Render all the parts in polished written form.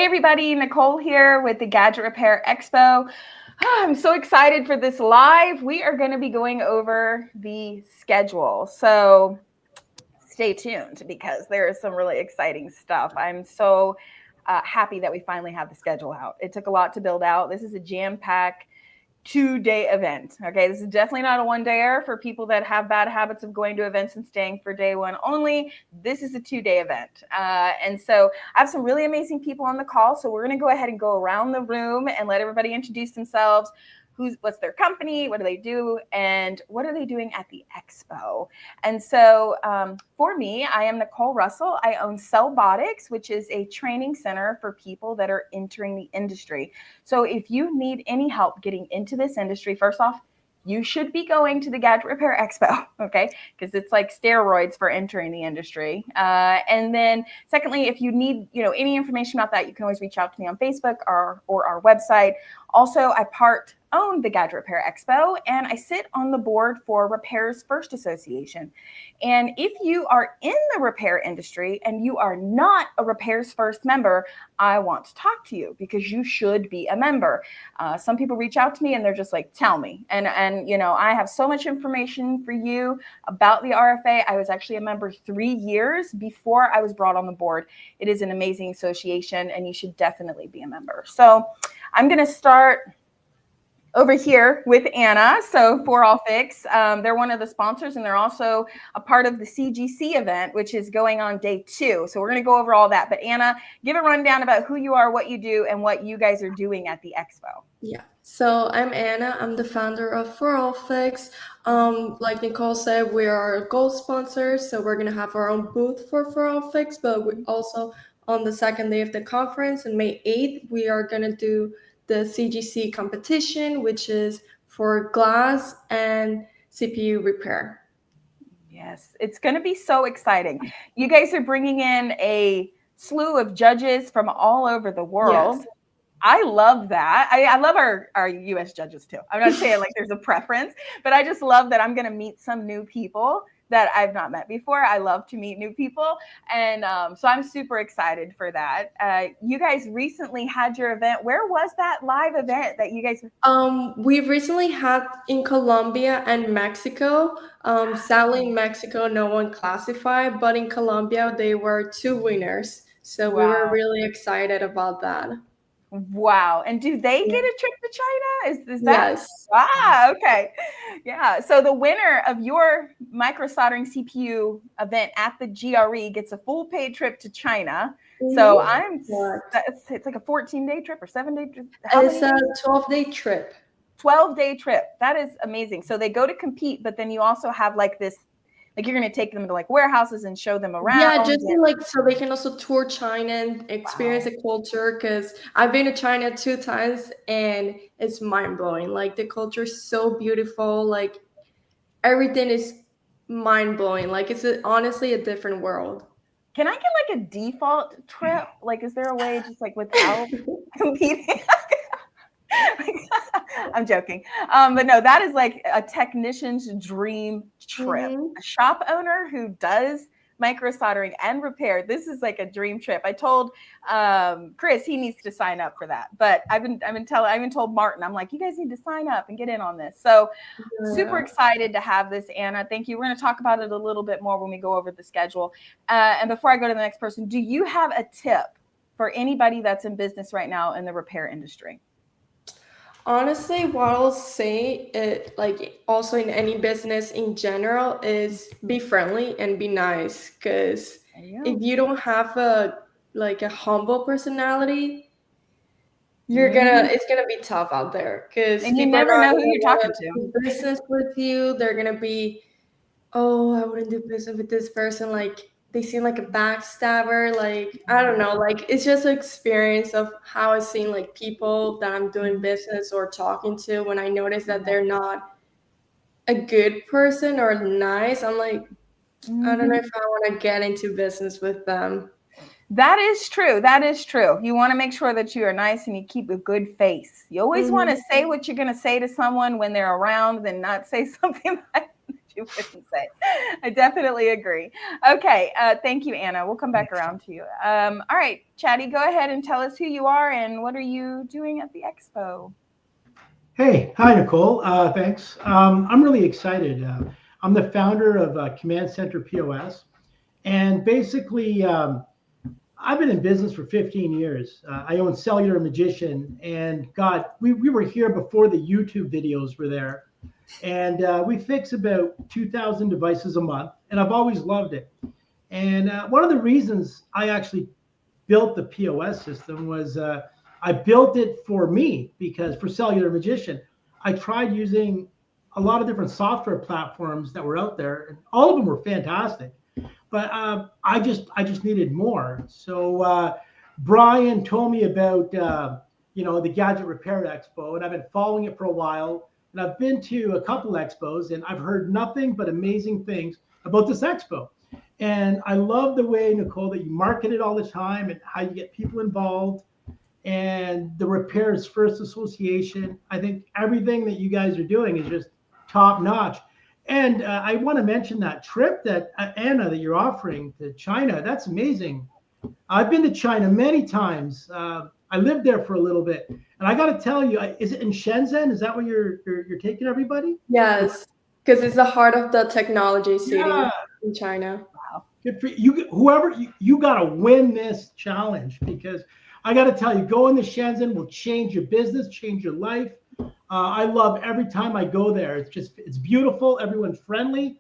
everybody, Nicole here with the Gadget Repair Expo. I'm so excited for this live. We are going to be going over the schedule. So stay tuned because there is some really exciting stuff. I'm so happy that we finally have the schedule out. It took a lot to build out. This is a jam-packed 2-day event. Okay, this is definitely not a one-dayer for people that have bad habits of going to events and staying for day one only. This is a 2-day event. And so I have some really amazing people on the call. So we're going to go ahead and go around the room and let everybody introduce themselves. What's their company, what do they do, and what are they doing at the expo? And so for me, I am Nicole Russell. I own Cellbotics, which is a training center for people that are entering the industry. So if you need any help getting into this industry, first off, you should be going to the Gadget Repair Expo, okay? Because it's like steroids for entering the industry. And then secondly, if you need any information about that, you can always reach out to me on Facebook or our website. Also, I own the Gadget Repair Expo, and I sit on the board for Repairs First Association. And if you are in the repair industry and you are not a Repairs First member, I want to talk to you because you should be a member. Some people reach out to me and they're just like, tell me. And I have so much information for you about the RFA. I was actually a member 3 years before I was brought on the board. It is an amazing association and you should definitely be a member. So I'm going to start over here with Anna. So For All Fix, they're one of the sponsors and they're also a part of the CGC event, which is going on day 2. So we're going to go over all that. But Anna, give a rundown about who you are, what you do, and what you guys are doing at the expo. Yeah, so I'm Anna. I'm the founder of For All Fix. Like Nicole said, we are gold sponsors, so we're going to have our own booth for All Fix, but we also on the second day of the conference on May 8th, we are going to do the CGC competition, which is for glass and CPU repair. Yes, it's going to be so exciting. You guys are bringing in a slew of judges from all over the world. Yes. I love that. I love our U.S. judges too. I'm not saying like there's a preference, but I just love that I'm going to meet some new people that I've not met before. I love to meet new people. And so I'm super excited for that. You guys recently had your event. Where was that live event that you guys? We recently had in Colombia and Mexico. Sadly, in Mexico, no one classified, but in Colombia, they were 2 winners. So we were really excited about that. Wow. And do they get a trip to China? Is that? Yes. Okay. Yeah. So the winner of your micro soldering CPU event at the GRE gets a full paid trip to China. So it's like a 14-day trip or 7-day trip. It's a 12-day trip. 12-day trip. That is amazing. So they go to compete, but then you also have like this, like you're going to take them to like warehouses and show them around. Yeah, just so they can also tour China and experience the culture. Because I've been to China 2 times and it's mind blowing. Like the culture is so beautiful. Like everything is mind blowing. Like it's honestly a different world. Can I get like a default trip? Like, is there a way just like without competing? I'm joking. But no, that is like a technician's dream trip. A shop owner who does micro soldering and repair. This is like a dream trip. I told Chris he needs to sign up for that. But I even told Martin, I'm like, you guys need to sign up and get in on this. So super excited to have this, Anna. Thank you. We're going to talk about it a little bit more when we go over the schedule. And before I go to the next person, do you have a tip for anybody that's in business right now in the repair industry? Honestly, what I'll say, like also in any business in general, is be friendly and be nice. Because if you don't have a humble personality, it's gonna be tough out there. Because you never know who you're talking to. Do business with you, they're gonna be, oh, I wouldn't do business with this person. Like they seem like a backstabber. Like I don't know. Like it's just an experience of how I've seen like people that I'm doing business or talking to. When I notice that they're not a good person or nice, I'm like, I don't know if I want to get into business with them. That is true. That is true. You want to make sure that you are nice and you keep a good face. You always want to say what you're going to say to someone when they're around, then not say something that you wouldn't say. I definitely agree. Okay, thank you, Anna. We'll come back around to you. All right, Chatty, go ahead and tell us who you are and what are you doing at the expo? Hey, hi, Nicole. Thanks. I'm really excited. I'm the founder of Command Center POS. And basically, I've been in business for 15 years. I own Cellular Magician. And God, we were here before the YouTube videos were there. And we fix about 2,000 devices a month. And I've always loved it. And one of the reasons I actually built the POS system was I built it for me because for Cellular Magician, I tried using a lot of different software platforms that were out there, and all of them were fantastic. But I just needed more. So Brian told me about the Gadget Repair Expo, and I've been following it for a while. And I've been to a couple expos, and I've heard nothing but amazing things about this expo. And I love the way, Nicole, that you market it all the time and how you get people involved and the Repairs First Association. I think everything that you guys are doing is just top notch. And I want to mention that trip that Anna, that you're offering to China. That's amazing. I've been to China many times. I lived there for a little bit, and I got to tell you, is it in Shenzhen? Is that where you're taking everybody? Yes, because it's the heart of the technology city Yeah. in China. Good for you. Whoever you got to win this challenge, because I got to tell you, going to Shenzhen will change your business, change your life. I love every time I go there. It's beautiful. Everyone's friendly,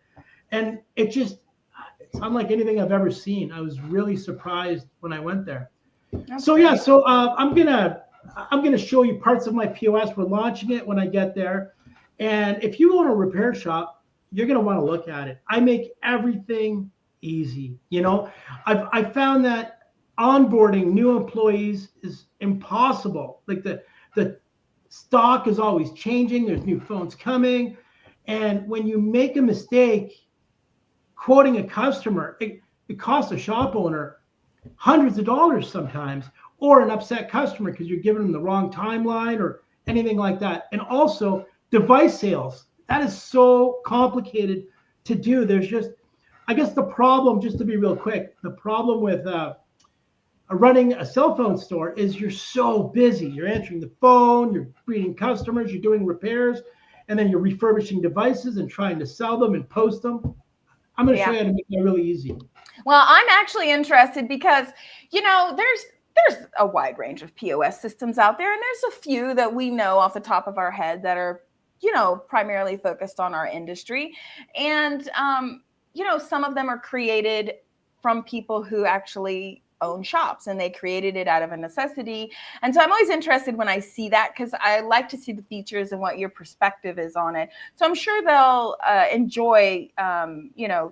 and it's unlike anything I've ever seen. I was really surprised when I went there. That's So great. yeah, so I'm gonna show you parts of my POS. We're launching it when I get there, and if you go to a repair shop, you're gonna want to look at it. I make everything easy. I found that onboarding new employees is impossible. Like the stock is always changing. There's new phones coming, and when you make a mistake quoting a customer, it costs a shop owner hundreds of dollars sometimes, or an upset customer because you're giving them the wrong timeline or anything like that. And also device sales. That is so complicated to do. I guess the problem, just to be real quick, the problem with running a cell phone store is you're so busy. You're answering the phone, you're greeting customers, you're doing repairs, and then you're refurbishing devices and trying to sell them and post them. I'm going to show you how to make that really easy. Well, I'm actually interested because, there's a wide range of POS systems out there, and there's a few that we know off the top of our head that are, primarily focused on our industry. And, some of them are created from people who actually own shops, and they created it out of a necessity. And so I'm always interested when I see that, because I like to see the features and what your perspective is on it. So I'm sure they'll enjoy,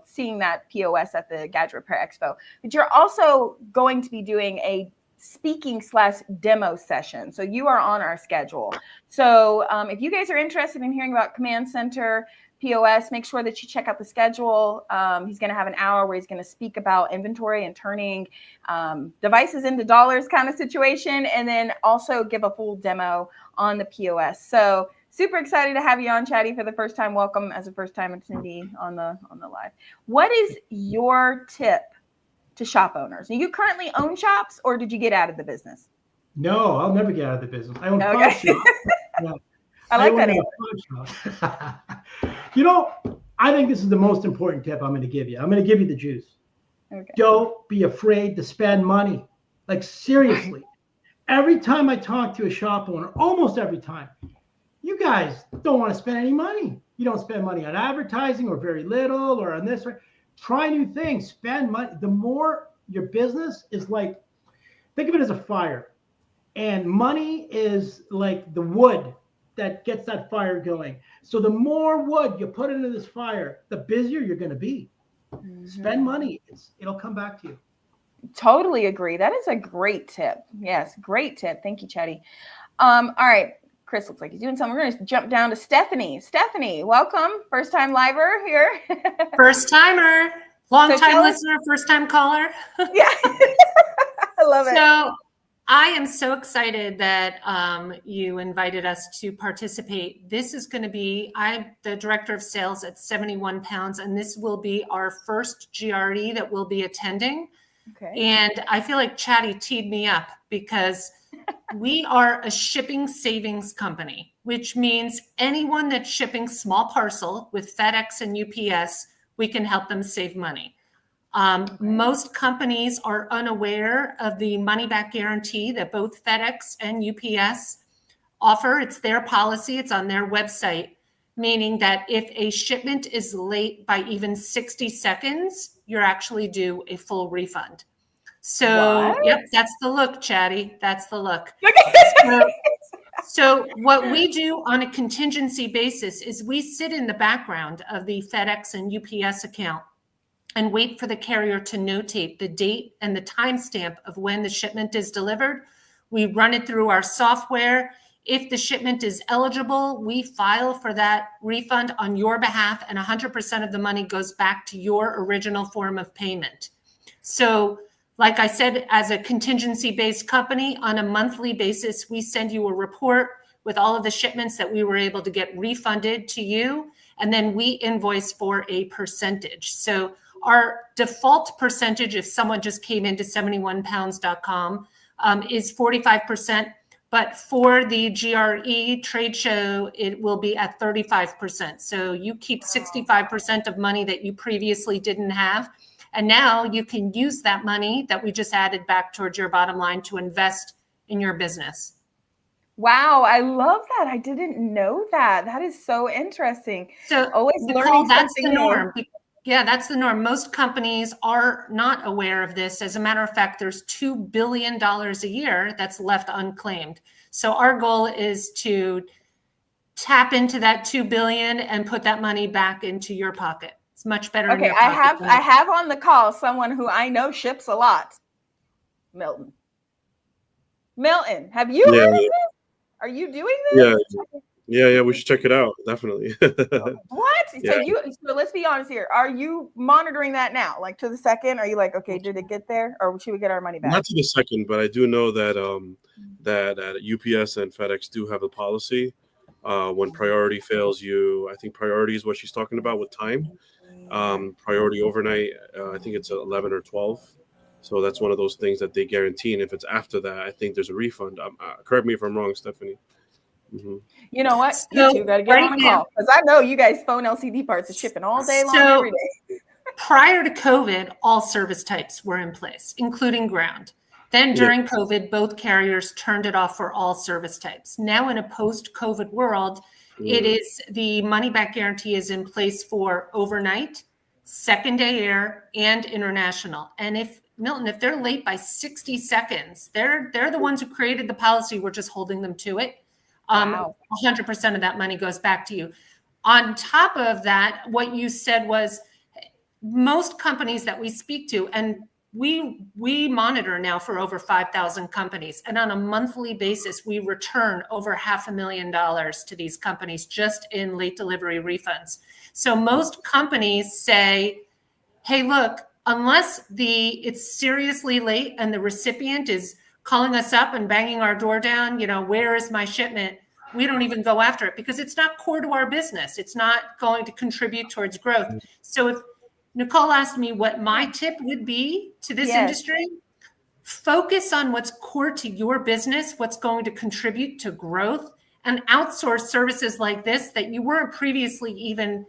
seeing that POS at the Gadget Repair Expo. But you're also going to be doing a speaking/demo session. So you are on our schedule. So if you guys are interested in hearing about Command Center POS, make sure that you check out the schedule. He's going to have an hour where he's going to speak about inventory and turning devices into dollars kind of situation, and then also give a full demo on the POS. So super excited to have you on, Chatty, for the first time. Welcome as a first-time attendee on the live. What is your tip to shop owners? Do you currently own shops, or did you get out of the business? No, I'll never get out of the business. I own 5 shops. Yeah. I like that answer. I think this is the most important tip I'm going to give you. I'm going to give you the juice. Okay. Don't be afraid to spend money. Like, seriously. Every time I talk to a shop owner, almost every time, you guys don't want to spend any money. You don't spend money on advertising, or very little, or on this. Try new things. Spend money. The more your business is like, think of it as a fire. And money is like the wood that gets that fire going. So the more wood you put into this fire, the busier you're going to be. Mm-hmm. Spend money. It'll come back to you. Totally agree. That is a great tip. Yes, great tip. Thank you, Chatty. All right. Chris looks like he's doing something. We're going to jump down to Stephanie. Stephanie, welcome. First time liver here. First timer. Long time listener, first time caller. Yeah. I love it. So I am so excited that you invited us to participate. This is going to be, I'm the director of sales at 71 Pounds, and this will be our first GRE that we'll be attending. Okay. And I feel like Chatty teed me up because we are a shipping savings company, which means anyone that's shipping small parcel with FedEx and UPS, we can help them save money. Most companies are unaware of the money back guarantee that both FedEx and UPS offer. It's their policy. It's on their website, meaning that if a shipment is late by even 60 seconds, you're actually due a full refund. So, What? yep, that's the look, Chatty. That's the look. So what we do on a contingency basis is we sit in the background of the FedEx and UPS account and wait for the carrier to notate the date and the timestamp of when the shipment is delivered. We run it through our software. If the shipment is eligible, we file for that refund on your behalf, and 100% of the money goes back to your original form of payment. So, like I said, as a contingency-based company, on a monthly basis, we send you a report with all of the shipments that we were able to get refunded to you, and then we invoice for a percentage. So our default percentage, if someone just came into 71pounds.com, is 45%. But for the GRE trade show, it will be at 35%. So you keep 65% of money that you previously didn't have. And now you can use that money that we just added back towards your bottom line to invest in your business. Wow, I love that. I didn't know that. That is so interesting. So Always Nicole, learning that's something the new. norm. Yeah, that's the norm. Most companies are not aware of this. As a matter of fact, there's $2 billion a year that's left unclaimed. So our goal is to tap into that $2 billion and put that money back into your pocket. It's much better in Okay, your pocket. I have on the call someone who I know ships a lot. Milton, have you heard of this? Are you doing this? Yeah, we should check it out. Definitely. What? Yeah. So let's be honest here. Are you monitoring that now? Like to the second? Are you like, okay, did it get there? Or should we get our money back? Not to the second, but I do know that that UPS and FedEx do have a policy. When priority fails you, I think priority is what she's talking about with time. Priority overnight, I think it's 11 or 12. So that's one of those things that they guarantee. And if it's after that, I think there's a refund. Correct me if I'm wrong, Stephanie. Mm-hmm. You know what? So You two got to get on a call because I know you guys phone LCD parts are shipping all day long, every day. Prior to COVID, all service types were in place, including ground. Then during COVID, both carriers turned it off for all service types. Now in a post-COVID world, it is the money back guarantee is in place for overnight, second day air, and international. And if Milton, if they're late by 60 seconds, they're the ones who created the policy. We're just holding them to it. 100% of that money goes back to you. On top of that, what you said was most companies that we speak to, and we monitor now for over 5,000 companies, and on a monthly basis, we return over $500,000 to these companies just in late delivery refunds. So most companies say, hey, look, unless it's seriously late and the recipient is calling us up and banging our door down, where is my shipment? We don't even go after it because it's not core to our business. It's not going to contribute towards growth. So if Nicole asked me what my tip would be to this industry, focus on what's core to your business, what's going to contribute to growth, and outsource services like this that you weren't previously even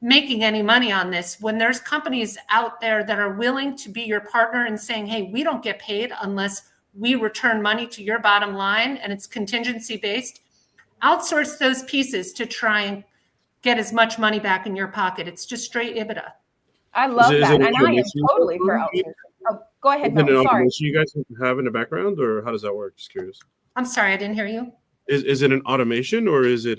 making any money on this. When there's companies out there that are willing to be your partner and saying, hey, we don't get paid unless we return money to your bottom line and it's contingency based, outsource those pieces to try and get as much money back in your pocket. It's just straight EBITDA. I love that. And I am totally for outsourcing. Oh, go ahead, Milton. Sorry. You guys have in the background, or how does that work? Just curious. I'm sorry, I didn't hear you. Is it an automation, or is it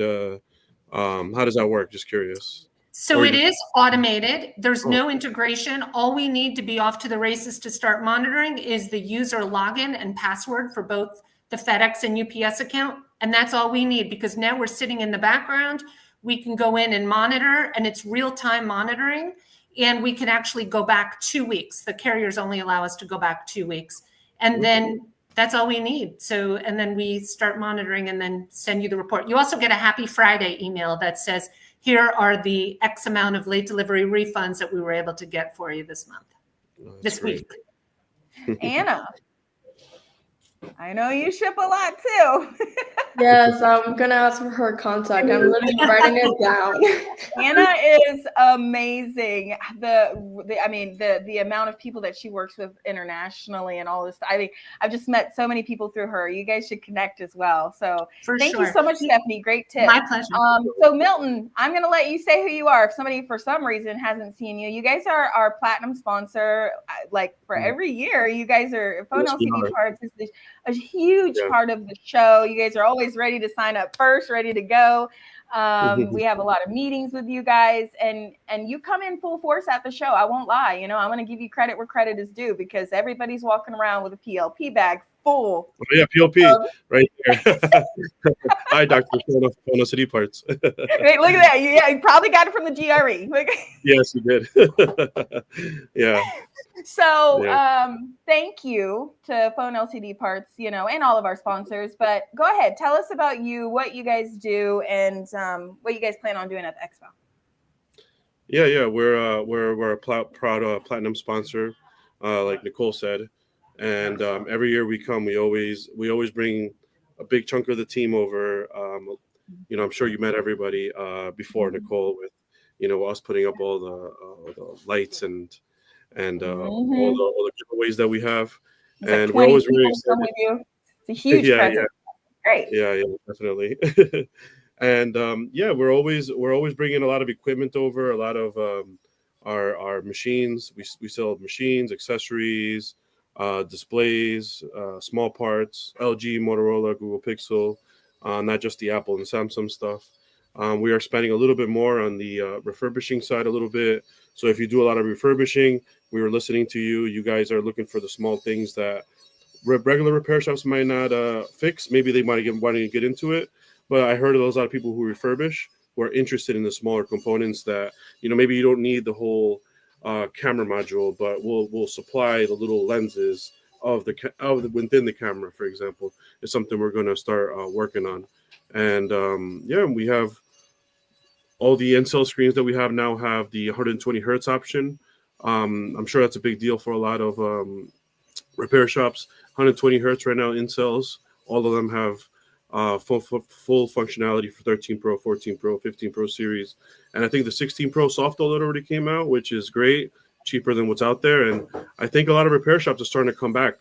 how does that work? Just curious. So it is automated. There's no integration. All we need to be off to the races to start monitoring is the user login and password for both the FedEx and UPS account. And that's all we need, because now we're sitting in the background. We can go in and monitor, and it's real-time monitoring. And we can actually go back 2 weeks. The carriers only allow us to go back 2 weeks. And then That's all we need. So, and then we start monitoring and then send you the report. You also get a Happy Friday email that says, here are the X amount of late delivery refunds that we were able to get for you this month, this week. Anna, I know you ship a lot too. Yes, I'm gonna ask for her contact. I'm literally writing it down. Anna is amazing. The amount of people that she works with internationally and all this. I mean, I've just met so many people through her. You guys should connect as well. So thank you so much, Stephanie. Great tip. My pleasure. So Milton, I'm going to let you say who you are. If somebody for some reason hasn't seen you, you guys are our platinum sponsor. Like for every year, you guys are Phone LCD Parts is a huge part of the show. You guys are always ready to sign up first, ready to go. We have a lot of meetings with you guys, and you come in full force at the show. I won't lie. You know, I'm going to give you credit where credit is due, because everybody's walking around with a PLP bag full. Oh, yeah, PLP right there. Hi, Dr. Phone LCD Parts. Right, look at that. Yeah, you probably got it from the GRE. Yes, you did. Yeah. So thank you to Phone LCD Parts, you know, and all of our sponsors. But go ahead, tell us about you, what you guys do, and what you guys plan on doing at the expo. Yeah, we're a proud platinum sponsor, like Nicole said, and every year we come, we always bring a big chunk of the team over. You know, I'm sure you met everybody before, Nicole, with, you know, us putting up all the lights and all the giveaways that we have, and we're always really excited. It's a huge present. Great. Yeah, definitely. And we're always bringing a lot of equipment over, a lot of our machines. We sell machines, accessories, displays, small parts, LG, Motorola, Google Pixel, not just the Apple and Samsung stuff. We are spending a little bit more on the refurbishing side a little bit. So if you do a lot of refurbishing, we were listening to you. You guys are looking for the small things that regular repair shops might not fix. Maybe they might want to get into it. But I heard there's a lot of people who refurbish who are interested in the smaller components that, you know, maybe you don't need the whole camera module, but we'll supply the little lenses of within the camera, for example, is something we're going to start working on. And we have all the in-cell screens that we have now have the 120 hertz option. I'm sure that's a big deal for a lot of repair shops. 120 hertz right now in-cells. All of them have full functionality for 13 Pro, 14 Pro, 15 Pro series. And I think the 16 Pro soft OLED already came out, which is great, cheaper than what's out there. And I think a lot of repair shops are starting to come back.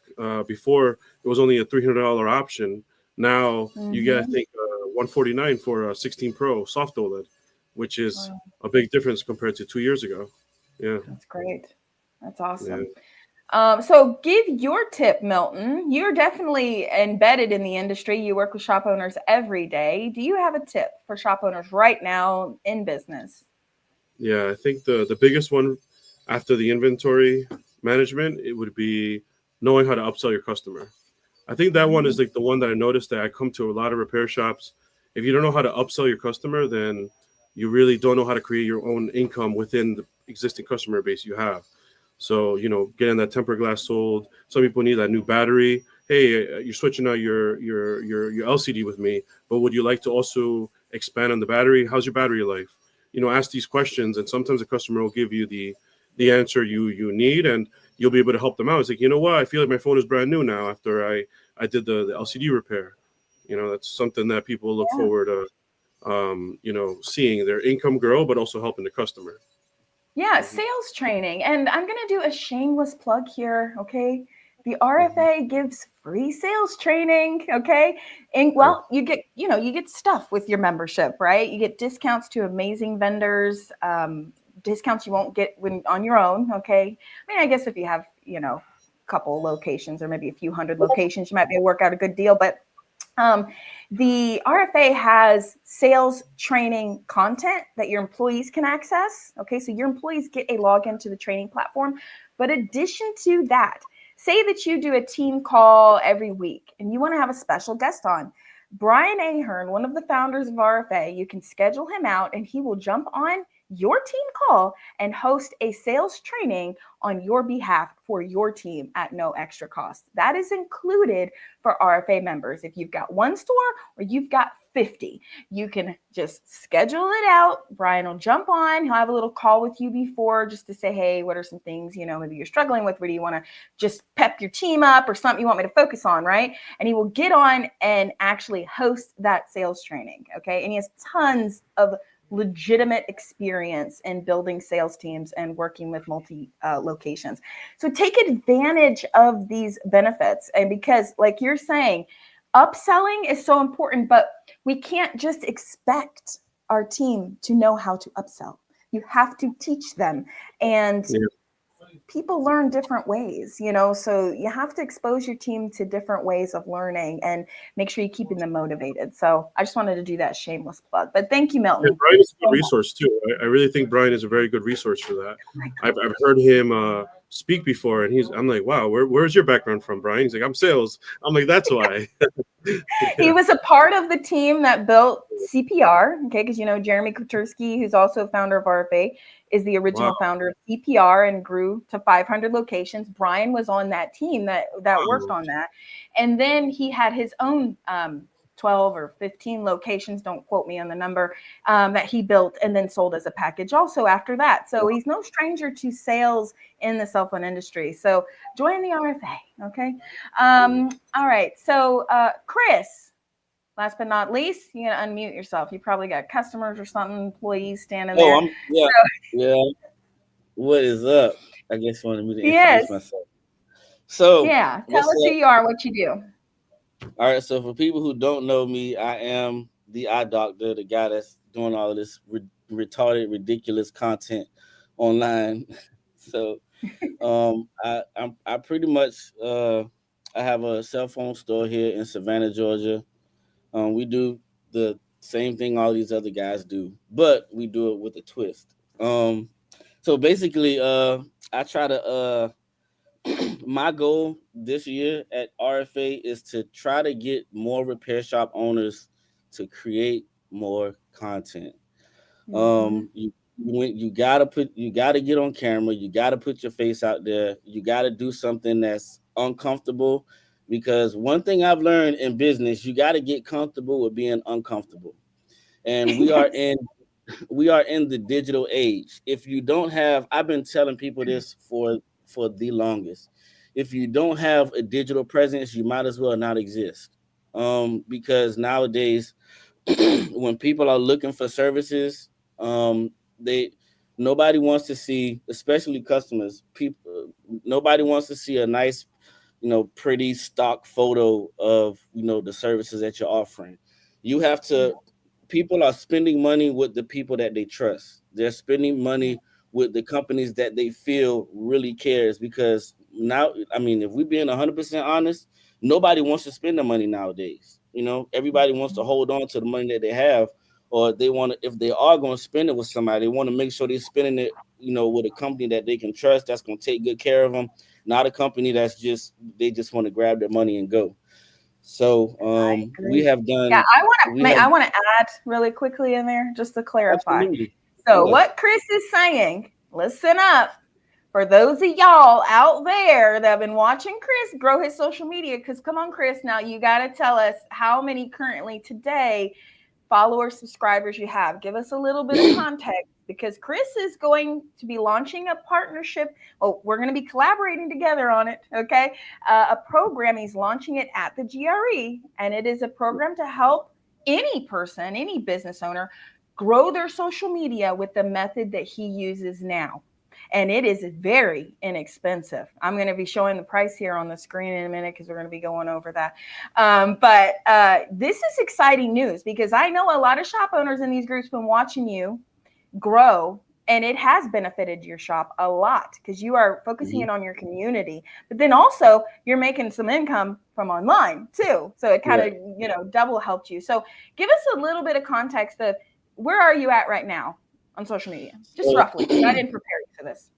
Before, it was only a $300 option. Now you get, I think, $149 for a 16 Pro soft OLED, which is a big difference compared to 2 years ago. Yeah. That's great. That's awesome. Yeah. So give your tip, Milton. You're definitely embedded in the industry. You work with shop owners every day. Do you have a tip for shop owners right now in business? Yeah, I think the biggest one after the inventory management, it would be knowing how to upsell your customer. I think that one is like the one that I noticed that I come to a lot of repair shops. If you don't know how to upsell your customer, then you really don't know how to create your own income within the existing customer base you have. So, you know, getting that tempered glass sold. Some people need that new battery. Hey, you're switching out your LCD with me, but would you like to also expand on the battery? How's your battery life? You know, ask these questions, and sometimes the customer will give you the answer you need, and you'll be able to help them out. It's like, you know what? I feel like my phone is brand new now after I did the LCD repair. You know, that's something that people look forward to, you know, seeing their income grow, but also helping the customer. Yeah, sales training. And I'm going to do a shameless plug here, okay? The RFA gives free sales training, okay? And well, you get stuff with your membership, right? You get discounts to amazing vendors, discounts you won't get when on your own, okay? I mean, I guess if you have, you know, a couple locations or maybe a few hundred locations, you might be able to work out a good deal, but the RFA has sales training content that your employees can access. Okay, so your employees get a login to the training platform. But addition to that, say that you do a team call every week and you want to have a special guest on. Brian Ahern, one of the founders of RFA, you can schedule him out and he will jump on your team call and host a sales training on your behalf for your team at no extra cost. That is included for RFA members. If you've got one store or you've got 50, you can just schedule it out. Brian will jump on. He'll have a little call with you before just to say, hey, what are some things, maybe you're struggling with? Where do you want to just pep your team up or something you want me to focus on, right? And he will get on and actually host that sales training, okay? And he has tons of legitimate experience in building sales teams and working with multi locations. So take advantage of these benefits. And because like you're saying, upselling is so important, but we can't just expect our team to know how to upsell. You have to teach them. And people learn different ways, so you have to expose your team to different ways of learning and make sure you're keeping them motivated. So I just wanted to do that shameless plug. But thank you, Milton. And Brian is a good resource too. I really think Brian is a very good resource for that. I've heard him speak before, and I'm like, wow, where's your background from, Brian? He's like, I'm sales. I'm like, that's why. He was a part of the team that built CPR, okay, because Jeremy Kutursky, who's also a founder of RFA, is the original founder of CPR and grew to 500 locations. Brian was on that team that worked on that. And then he had his own 12 or 15 locations, don't quote me on the number, that he built and then sold as a package also after that. So he's no stranger to sales in the cell phone industry. So join the RFA, okay? All right, so Chris, last but not least, you gotta unmute yourself. You probably got customers or something, employees standing there. Yeah. What is up? I guess you wanted me to introduce myself. So yeah, tell us who you are, what you do. All right, so for people who don't know me, I am the eye doctor, the guy that's doing all of this retarded, ridiculous content online. So I pretty much I have a cell phone store here in Savannah, Georgia. We do the same thing all these other guys do, but we do it with a twist. So basically, I try to my goal this year at RFA is to try to get more repair shop owners to create more content. You gotta get on camera, you gotta put your face out there, you gotta do something that's uncomfortable, because one thing I've learned in business, you gotta get comfortable with being uncomfortable. And we are in the digital age. If you don't have, I've been telling people this for the longest. If you don't have a digital presence, you might as well not exist. Because nowadays, when people are looking for services, nobody wants to see, especially customers, nobody wants to see a nice, pretty stock photo of, the services that you're offering. You have to, people are spending money with the people that they trust. They're spending money with the companies that they feel really cares, because now, if we're being 100% honest, nobody wants to spend the money nowadays. Everybody wants to hold on to the money that they have, or they want to, if they are going to spend it with somebody, they want to make sure they're spending it, with a company that they can trust, that's going to take good care of them, not a company they just want to grab their money and go. So we have done. Yeah, I want to add really quickly in there just to clarify. Absolutely. So what Chris is saying, listen up, for those of y'all out there that have been watching Chris grow his social media, because come on, Chris, now you got to tell us how many currently today followers, subscribers you have. Give us a little bit of context, because Chris is going to be launching a partnership. Oh, we're going to be collaborating together on it, okay? A program, he's launching it at the GRE, and it is a program to help any person, any business owner, grow their social media with the method that he uses now. And it is very inexpensive. I'm going to be showing the price here on the screen in a minute, because we're going to be going over that. But this is exciting news, because I know a lot of shop owners in these groups been watching you grow, and it has benefited your shop a lot, because you are focusing it on your community, but then also you're making some income from online too. So it kind of, double helped you. So give us a little bit of context of where are you at right now on social media? Just roughly, because I didn't prepare you for this.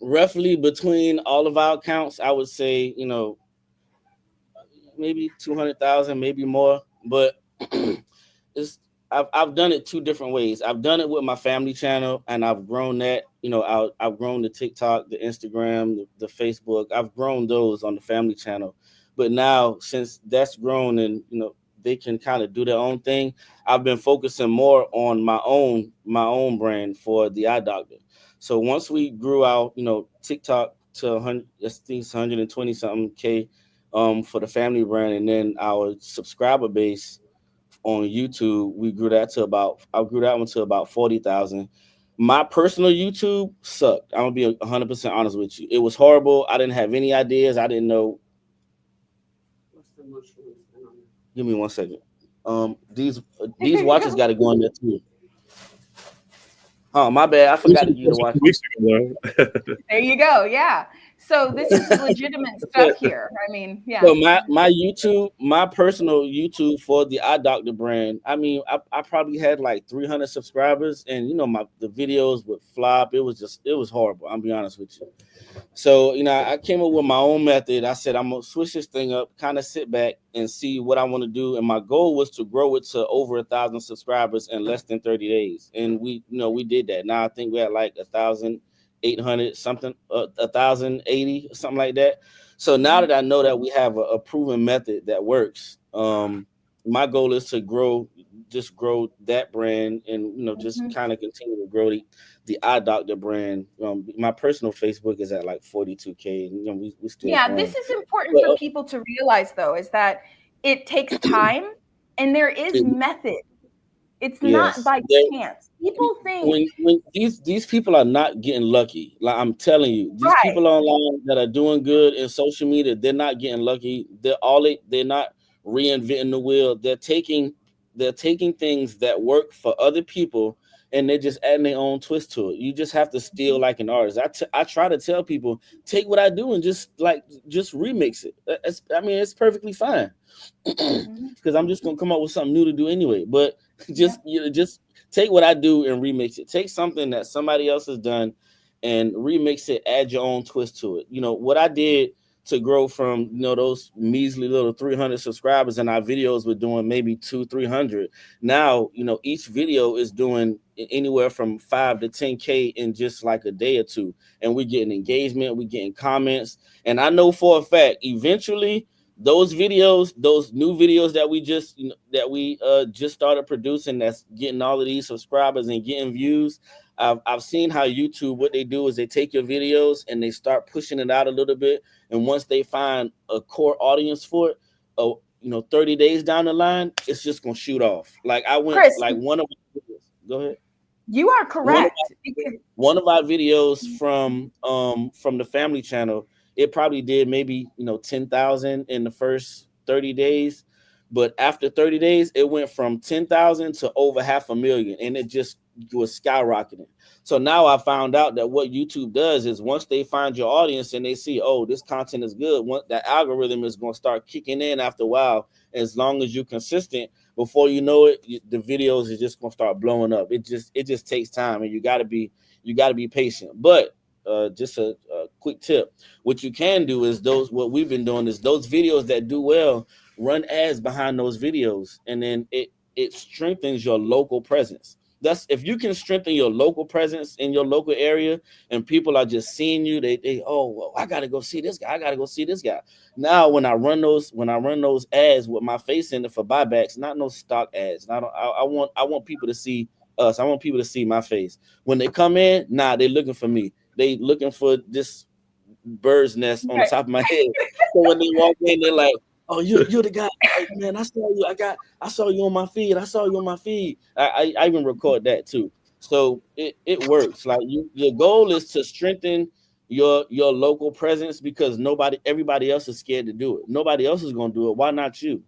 Roughly between all of our accounts, I would say, maybe 200,000, maybe more. But I've done it two different ways. I've done it with my family channel, and I've grown that. I've grown the TikTok, the Instagram, the Facebook. I've grown those on the family channel. But now, since that's grown, and they can kind of do their own thing, I've been focusing more on my own brand for the eye doctor. So once we grew out, TikTok to 100, I think it's 120 something K, for the family brand, and then our subscriber base on YouTube, I grew that one to about 40,000. My personal YouTube sucked. I'm gonna be 100% honest with you. It was horrible. I didn't have any ideas. I didn't know. Give me 1 second. These watches got to go in there too. Oh, my bad. I forgot to give you the watch. There you go. Yeah. So this is legitimate stuff here. I mean, yeah. So my YouTube, my personal YouTube for the eye doctor brand, I mean, I probably had like 300 subscribers, and the videos would flop. It was horrible. I'll be honest with you. So, I came up with my own method. I said, I'm going to switch this thing up, kind of sit back and see what I want to do. And my goal was to grow it to over 1,000 subscribers in less than 30 days. And we did that. Now I think we're at like 1,800 something, 1,080, something like that. So now that I know that we have a proven method that works, my goal is to grow that brand, and just kind of continue to grow the eye doctor brand. My personal Facebook is at like 42K, and we still growing. This is important for people to realize, though, is that it takes time and there is method. It's not by chance. People think when these people are not getting lucky. Like I'm telling you, these people online that are doing good in social media, they're not getting lucky. They're not reinventing the wheel. They're taking things that work for other people, and they're just adding their own twist to it. You just have to steal like an artist. I try to tell people, take what I do and just remix it. It's perfectly fine, because I'm just gonna come up with something new to do anyway. But just take what I do and remix it. Take something that somebody else has done and remix it. Add your own twist to it. What I did to grow from those measly little 300 subscribers, and our videos were doing maybe 200-300. Now each video is doing anywhere from 5 to 10K in just like a day or two, and we're getting engagement, we're getting comments, and I know for a fact eventually those new videos that we just started producing, that's getting all of these subscribers and getting views. I've seen how YouTube, what they do is they take your videos and they start pushing it out a little bit, and once they find a core audience for it, 30 days down the line, it's just gonna shoot off. Like I went, Chris, like one of my videos. Go ahead. You are correct. One of our videos from the family channel, it probably did maybe 10,000 in the first 30 days, but after 30 days, it went from 10,000 to over 500,000, and it just was skyrocketing. So now I found out that what YouTube does is once they find your audience and they see, oh, this content is good, that algorithm is going to start kicking in after a while. As long as you're consistent, before you know it, the videos are just going to start blowing up. It just takes time, and you got to be patient. But just a quick tip, what you can do is what we've been doing is those videos that do well, run ads behind those videos, and then it strengthens your local presence. That's if you can strengthen your local presence in your local area, and people are just seeing you, they well, I gotta go see this guy. I gotta go see this guy. Now, when I run those ads with my face in it for buybacks, not no stock ads. I want people to see us. I want people to see my face when they come in. They're looking for me. They looking for this bird's nest on the top of my head. So when they walk in, they're like, oh, you're the guy. Man, I saw you. I saw you on my feed. I even record that too. So it works. Like your goal is to strengthen your local presence, because everybody else is scared to do it. Nobody else is going to do it. Why not you?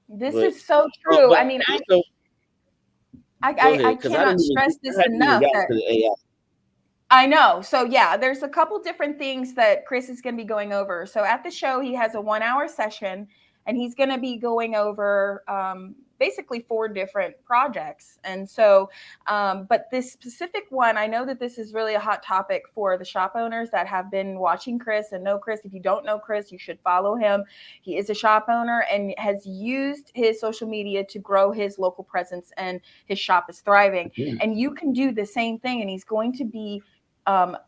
This is so true. I mean, I cannot stress this enough. I know. So yeah, there's a couple different things that Chris is going to be going over. So at the show, he has a 1-hour session, and he's going to be going over basically 4 different projects. And so, but this specific one, I know that this is really a hot topic for the shop owners that have been watching Chris and know Chris. If you don't know Chris, you should follow him. He is a shop owner and has used his social media to grow his local presence, and his shop is thriving. And you can do the same thing. And he's going to be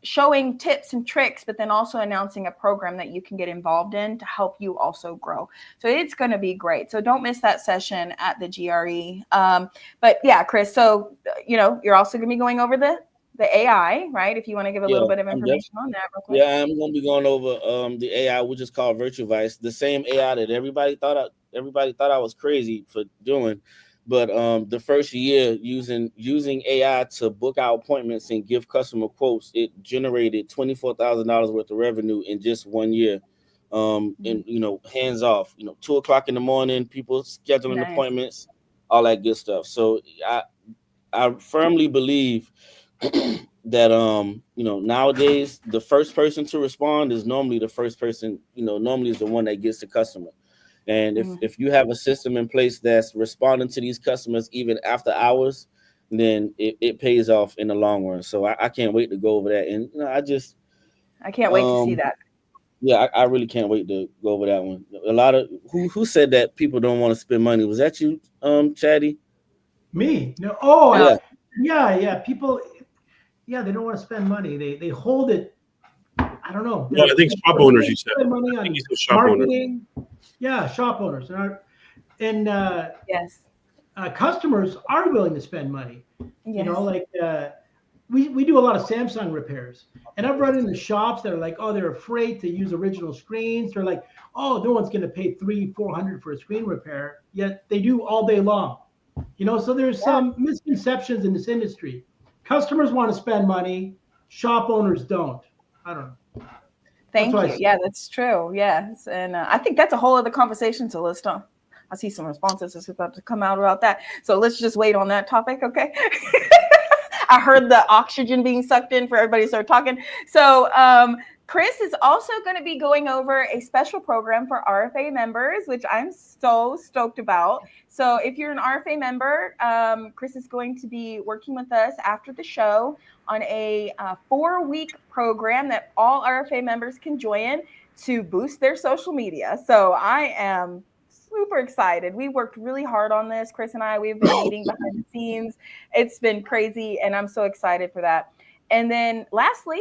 showing tips and tricks, but then also announcing a program that you can get involved in to help you also grow. So it's going to be great. So don't miss that session at the GRE. But yeah, Chris, so, you're also going to be going over the AI, right? If you want to give a little bit of information on that real quick. Yeah, I'm going to be going over the AI, which is called Virtual Vice, the same AI that everybody thought I was crazy for doing. But the first year using AI to book our appointments and give customer quotes, it generated $24,000 worth of revenue in just 1 year. And hands off, 2:00 in the morning, people scheduling appointments, all that good stuff. So I firmly believe that nowadays the first person to respond is normally the first person, normally is the one that gets the customer. And if you have a system in place that's responding to these customers even after hours, then it pays off in the long run. So I can't wait to go over that. And I can't wait to see that. Yeah, I really can't wait to go over that one. A lot of who said that people don't want to spend money? Was that you, Chatty? Me? No. Oh, yeah. Yeah. People, they don't want to spend money. They hold it. I don't know. No, I think shop owners, you said. Money on marketing. Yeah, shop owners. And yes, customers are willing to spend money. Yes. We do a lot of Samsung repairs. And I've run into shops that are like, oh, they're afraid to use original screens. They're like, oh, no one's going to pay $300-400 for a screen repair. Yet they do all day long. So there's some misconceptions in this industry. Customers want to spend money. Shop owners don't. I don't know. Thank you. Yeah, that's true. Yes. And I think that's a whole other conversation. So let's don't. I see some responses that's about to come out about that. So let's just wait on that topic. Okay. I heard the oxygen being sucked in for everybody to start talking. So Chris is also going to be going over a special program for RFA members, which I'm so stoked about. So if you're an RFA member, Chris is going to be working with us after the show on a 4-week program that all RFA members can join to boost their social media. So I am super excited. We worked really hard on this. Chris and I, we've been meeting behind the scenes. It's been crazy, and I'm so excited for that. And then lastly,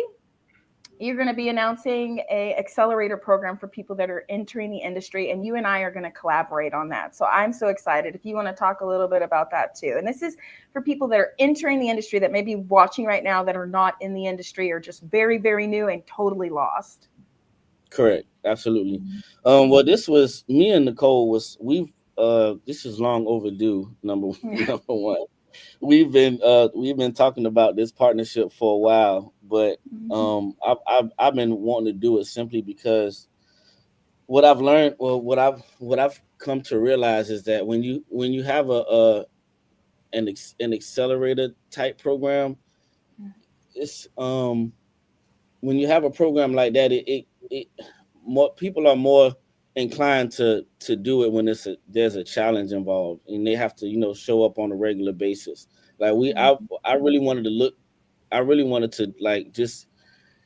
you're going to be announcing a accelerator program for people that are entering the industry, and you and I are going to collaborate on that. So I'm so excited. If you want to talk a little bit about that too. And this is for people that are entering the industry that may be watching right now that are not in the industry or just very, very new and totally lost. Correct. Absolutely. Well, this was me and Nicole this is long overdue. Number one, we've been talking about this partnership for a while, but I've been wanting to do it simply because what I've learned, what I've come to realize is that when you have an accelerator type program, it's when you have a program like that, it more people are more inclined to do it when there's a challenge involved and they have to show up on a regular basis. Like I really wanted to like just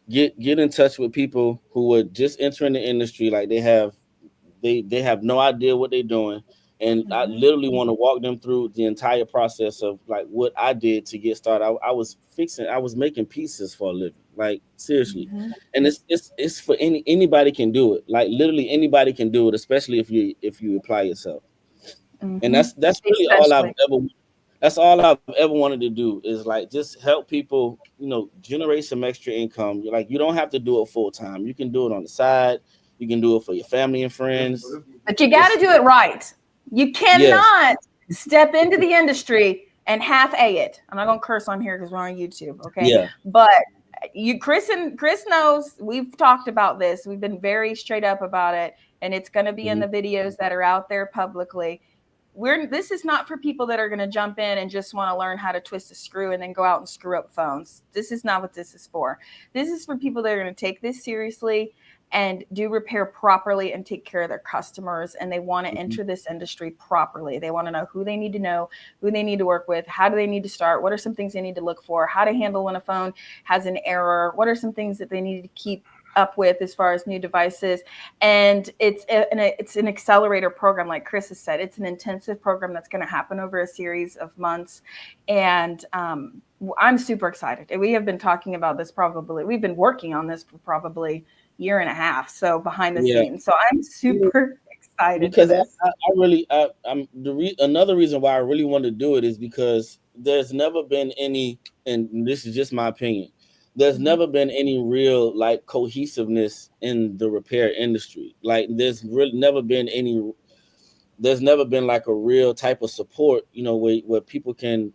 get in touch with people who are just entering the industry. Like they have no idea what they're doing, and I literally want to walk them through the entire process of like what I did to get started. I was making pieces for a living, like seriously. And it's for anybody can do it. Like literally anybody can do it, especially if you apply yourself. And that's really all I've ever wanted to do is like just help people, generate some extra income. Like you don't have to do it full time. You can do it on the side. You can do it for your family and friends. But you got to do it right. You cannot step into the industry and half-a it. I'm not going to curse on here because we're on YouTube, okay? Yeah. But Chris knows we've talked about this. We've been very straight up about it, and it's going to be in the videos that are out there publicly. This is not for people that are going to jump in and just want to learn how to twist a screw and then go out and screw up phones. This is not what this is for. This is for people that are going to take this seriously and do repair properly and take care of their customers. And they want to enter this industry properly. They want to know, who they need to work with, how do they need to start, what are some things they need to look for, how to handle when a phone has an error, what are some things that they need to keep up with as far as new devices. And it's an accelerator program, like Chris has said. It's an intensive program that's going to happen over a series of months. And I'm super excited. We have been talking about this we've been working on this for probably year and a half, so behind the scenes. So I'm super excited because for this. I'm another reason why I really want to do it is because there's never been any, and this is just my opinion, there's never been any real like cohesiveness in the repair industry. Like there's never been like a real type of support, where people can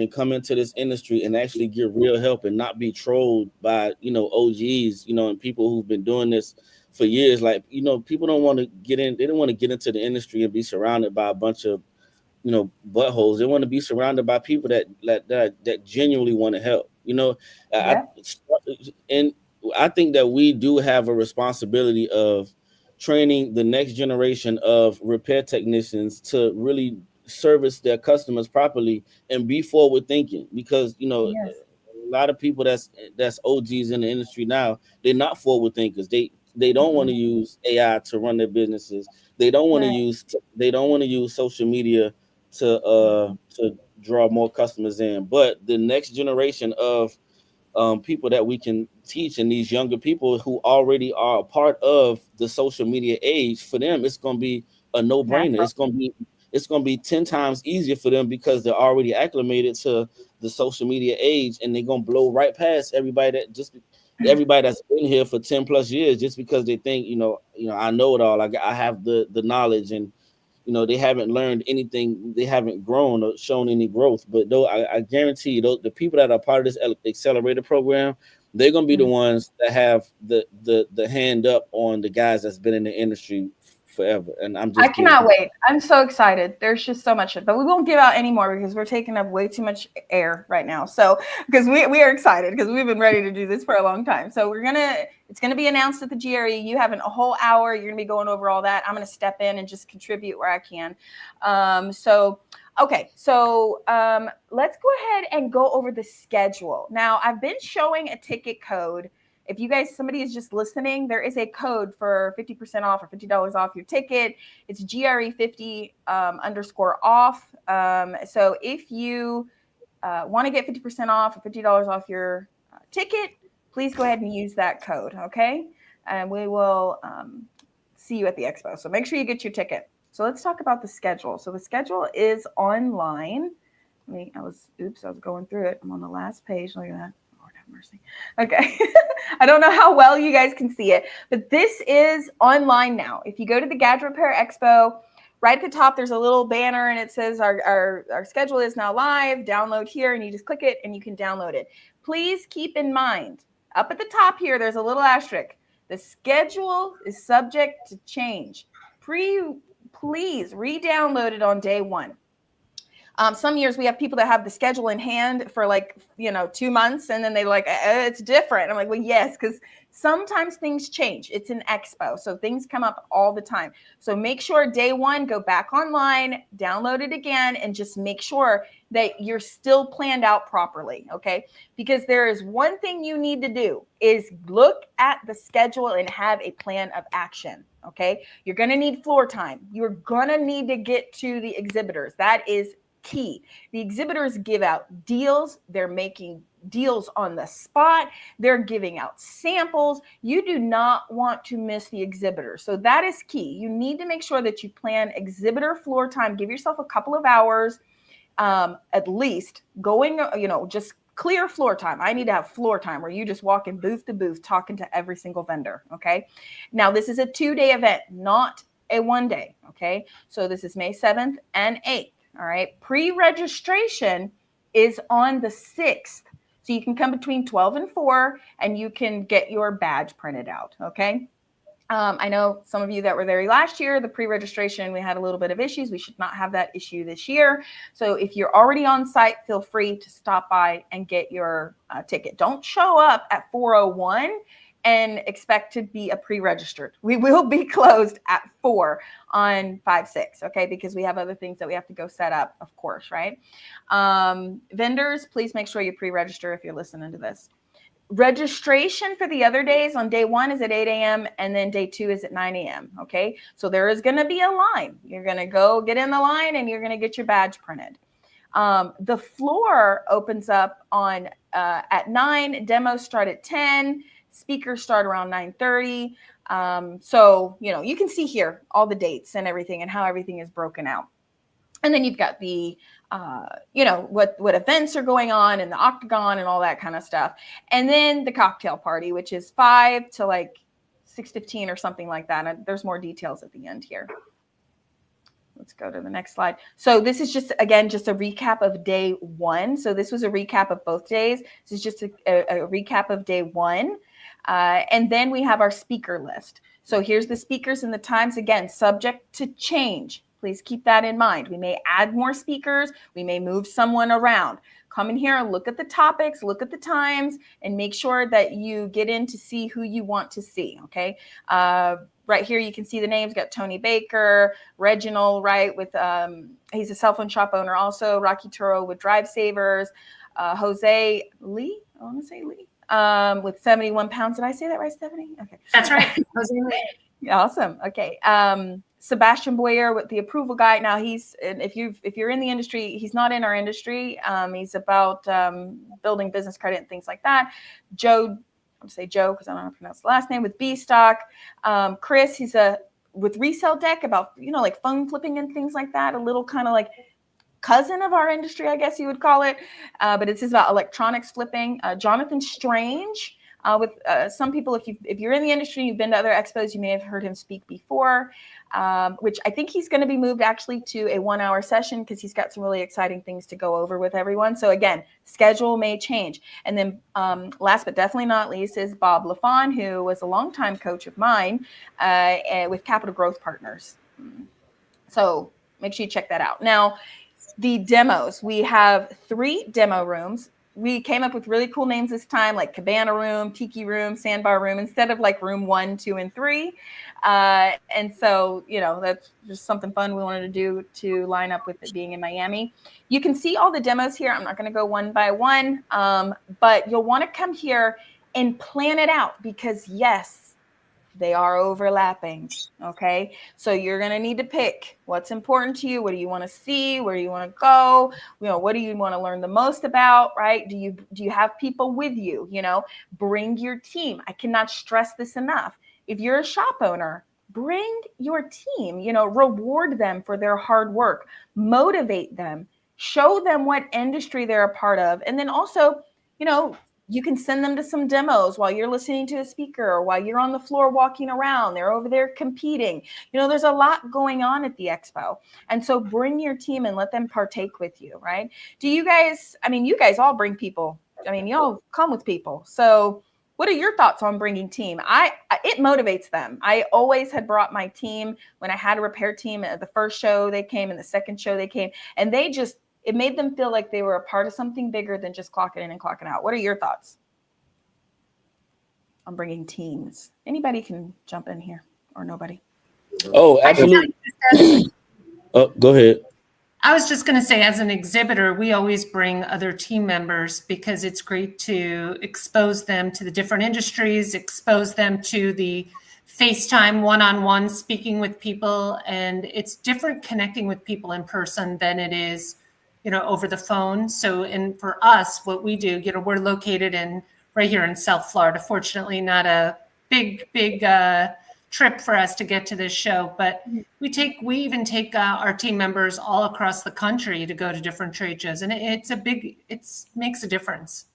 come into this industry and actually get real help and not be trolled by, OGs, and people who've been doing this for years. Like, people don't want to get in, they don't want to get into the industry and be surrounded by a bunch of, buttholes. They want to be surrounded by people that genuinely want to help. And I think that we do have a responsibility of training the next generation of repair technicians to really service their customers properly and be forward thinking, because a lot of people that's OGs in the industry now, they're not forward thinkers. They don't want to use AI to run their businesses. They don't want to use social media to draw more customers in. But the next generation of people that we can teach, and these younger people who already are a part of the social media age, for them it's going to be a no-brainer. It's going to be 10 times easier for them because they're already acclimated to the social media age, and they're going to blow right past everybody that's been here for 10 plus years, just because they think, I know it all. I have the knowledge, and they haven't learned anything. They haven't grown or shown any growth. But though I guarantee you, the people that are part of this accelerator program, they're going to be the ones that have the hand up on the guys that's been in the industry forever. And I cannot wait. I'm so excited. There's just so much, but we won't give out any more because we're taking up way too much air right now. So because we are excited because we've been ready to do this for a long time. So it's gonna be announced at the GRE. You have a whole hour. You're gonna be going over all that. I'm gonna step in and just contribute where I can. Okay, so let's go ahead and go over the schedule. Now, I've been showing a ticket code. If somebody is just listening, there is a code for 50% off or $50 off your ticket. It's GRE50 _off. So if you want to get 50% off or $50 off your ticket, please go ahead and use that code, okay? And we will see you at the expo. So make sure you get your ticket. So let's talk about the schedule. So the schedule is online. I was going through it. I'm on the last page. Look at that. Mercy. Okay. I don't know how well you guys can see it, but this is online now. If you go to the Gadget Repair Expo, right at the top, there's a little banner and it says our schedule is now live. Download here, and you just click it and you can download it. Please keep in mind, up at the top here, there's a little asterisk. The schedule is subject to change. Please re-download it on day one. Some years we have people that have the schedule in hand for 2 months, and then they it's different. I'm like, well, yes, because sometimes things change. It's an expo, so things come up all the time. So make sure day one, go back online, download it again, and just make sure that you're still planned out properly, okay? Because there is one thing you need to do is look at the schedule and have a plan of action, okay? You're going to need floor time. You're going to need to get to the exhibitors. That is key. The exhibitors give out deals. They're making deals on the spot. They're giving out samples. You do not want to miss the exhibitors. So that is key. You need to make sure that you plan exhibitor floor time. Give yourself a couple of hours at least going, just clear floor time. I need to have floor time where you just walk in booth to booth talking to every single vendor. Okay. Now this is a 2-day event, not a 1-day. Okay. So this is May 7th and 8th. All right. Pre-registration is on the 6th. So you can come between 12 and 4 and you can get your badge printed out. Okay. I know some of you that were there last year, the pre-registration, we had a little bit of issues. We should not have that issue this year. So if you're already on site, feel free to stop by and get your ticket. Don't show up at 4:01 and expect to be a pre-registered. We will be closed at 4 on 5/6, okay? Because we have other things that we have to go set up, of course, right? Vendors, please make sure you pre-register if you're listening to this. Registration for the other days on day 1 is at 8 a.m. and then day 2 is at 9 a.m. Okay, so there is going to be a line. You're going to go get in the line and you're going to get your badge printed. The floor opens up on at 9. Demos start at 10. Speakers start around 9:30. So you can see here all the dates and everything and how everything is broken out. And then you've got the, what events are going on in the octagon and all that kind of stuff. And then the cocktail party, which is 5 to like 6:15 or something like that. And there's more details at the end here. Let's go to the next slide. So this is just, again, just a recap of day 1. So this was a recap of both days. This is just a recap of day 1. And then we have our speaker list. So here's the speakers and the times, again, subject to change. Please keep that in mind. We may add more speakers. We may move someone around. Come in here and look at the topics, look at the times, and make sure that you get in to see who you want to see, okay? Right here, you can see the names. Got Tony Baker, Reginald, right, with he's a cell phone shop owner also, Rocky Turo with Drive Savers, Jose Lee, I want to say Lee, with 71 pounds. Did I say that right, Stephanie? Okay. That's right. Jose Lee. Awesome. Okay. Sebastian Boyer with the approval guide. Now if you're in the industry, he's not in our industry. He's about building business credit and things like that. Joe, I'm say Joe because I don't know how to pronounce the last name, with B Stock. Chris, he's with Resell Deck about like phone flipping and things like that. A little kind of like cousin of our industry, I guess you would call it. But it's about electronics flipping. Jonathan Strange. With some people, if you're in the industry, you've been to other expos, you may have heard him speak before, which I think he's going to be moved actually to a 1-hour session because he's got some really exciting things to go over with everyone. So again, schedule may change. And then last but definitely not least is Bob LaFawn, who was a longtime coach of mine with Capital Growth Partners. So make sure you check that out. Now, the demos, we have 3 demo rooms. We came up with really cool names this time, like Cabana Room, Tiki Room, Sandbar Room, instead of like Room 1, 2, and 3. And so, that's just something fun we wanted to do to line up with it being in Miami. You can see all the demos here. I'm not going to go one by one, but you'll want to come here and plan it out because, yes, they are overlapping, okay? So you're going to need to pick what's important to you. What do you want to see? Where do you want to go? What do you want to learn the most about, right? Do you have people with you? Bring your team. I cannot stress this enough. If you're a shop owner, bring your team, reward them for their hard work, motivate them, show them what industry they're a part of. And then also, you can send them to some demos while you're listening to a speaker or while you're on the floor walking around. They're over there competing. There's a lot going on at the expo. And so bring your team and let them partake with you, right? Do you guys, you guys all bring people. Y'all come with people. So what are your thoughts on bringing team? It motivates them. I always had brought my team when I had a repair team at the first show they came and the second show they came, and it made them feel like they were a part of something bigger than just clocking in and clocking out. What are your thoughts on bringing teams? Anybody can jump in here or nobody? Oh, absolutely. Oh, go ahead. I was just going to say, as an exhibitor, we always bring other team members because it's great to expose them to the different industries, expose them to the FaceTime one-on-one speaking with people. And it's different connecting with people in person than it is over the phone. So, and for us, what we do, we're located right here in South Florida. Fortunately, not a big trip for us to get to this show, but we even take our team members all across the country to go to different trade shows, and it makes a difference.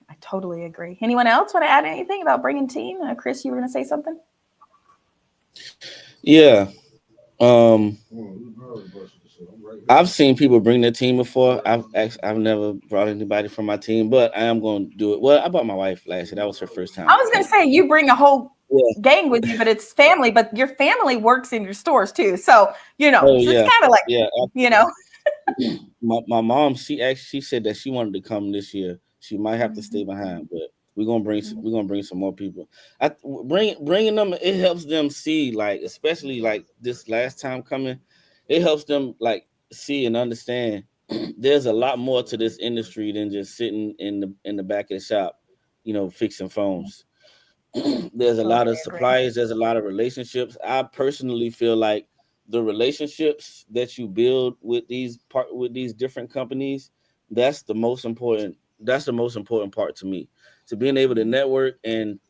I totally agree. Anyone else want to add anything about bringing team? Chris, you were going to say something? Yeah. I've seen people bring their team before. I've never brought anybody from my team, but I am going to do it. Well, I brought my wife last year. That was her first time. I was going to say you bring a whole gang with you, but it's family. But your family works in your stores too, so it's kind of like My mom, she said that she wanted to come this year. She might have to stay behind, but We're gonna bring some more people. Bringing them, it helps them see, like, especially like this last time coming, it helps them like see and understand there's a lot more to this industry than just sitting in the back of the shop, fixing phones. There's a lot Totally of agree. suppliers, there's a lot of relationships. I personally feel like the relationships that you build with these different companies, that's the most important. That's the most important part to me. To being able to network, and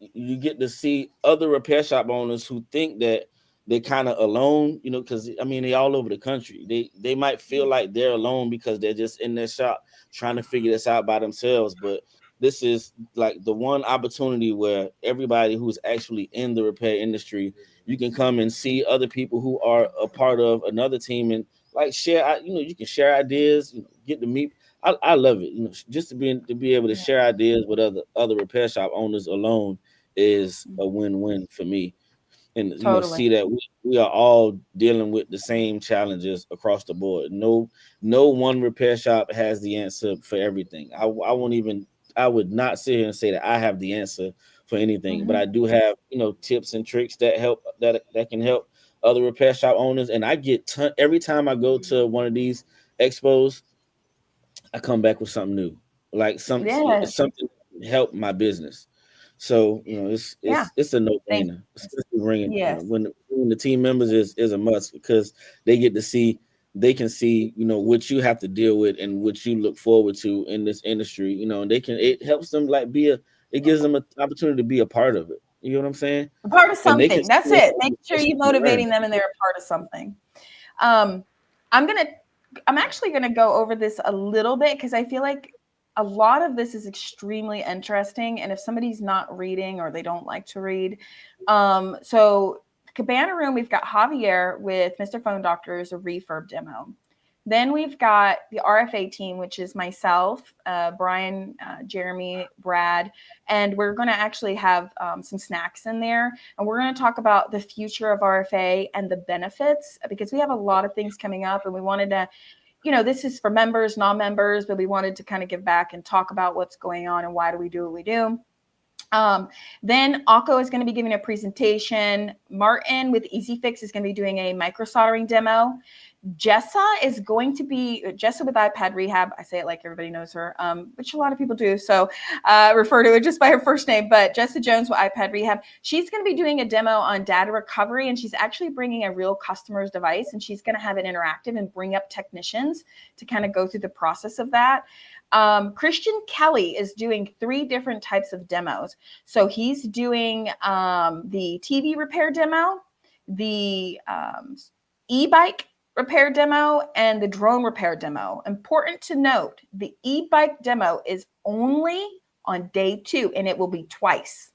you get to see other repair shop owners who think that they're kind of alone, because I mean, they all over the country. They might feel like they're alone because they're just in their shop trying to figure this out by themselves. But this is like the one opportunity where everybody who's actually in the repair industry, you can come and see other people who are a part of another team and like share. You can share ideas, get to meet. I love it. Just to be able to share ideas with other repair shop owners alone is a win-win for me. And Totally. see that we are all dealing with the same challenges across the board. No one repair shop has the answer for everything. I would not sit here and say that I have the answer for anything, but I do have tips and tricks that can help other repair shop owners. And I get every time I go to one of these expos, I come back with something new, like Yes. something to help my business. So Yeah. it's a no Thank brainer, especially bringing Yes. when the team members is a must, because they can see what you have to deal with and what you look forward to in this industry. And it helps them like it gives them an opportunity to be a part of it. You know what I'm saying? A part of And they can something. That's see it. Make sure you're learn. motivating them and they're a part of something. I'm actually gonna go over this a little bit because I feel like a lot of this is extremely interesting. And if somebody's not reading or they don't like to read, so Cabana Room, we've got Javier with Mr. Phone Doctor is a refurb demo. Then we've got the RFA team, which is myself, Brian, Jeremy, Brad, and we're going to actually have some snacks in there. And we're going to talk about the future of RFA and the benefits, because we have a lot of things coming up and we wanted to, this is for members, non-members, but we wanted to kind of give back and talk about what's going on and why do we do what we do. Then Akko is going to be giving a presentation. Martin with Easy Fix is going to be doing a micro soldering demo. Jessa with iPad Rehab. I say it like everybody knows her, which a lot of people do. So refer to it just by her first name. But Jessa Jones with iPad Rehab, she's going to be doing a demo on data recovery, and she's actually bringing a real customer's device, and she's going to have it interactive and bring up technicians to kind of go through the process of that. Christian Kelly is doing 3 different types of demos. So he's doing the TV repair demo, the e-bike repair demo, and the drone repair demo. Important to note, the e-bike demo is only on day 2, and it will be twice.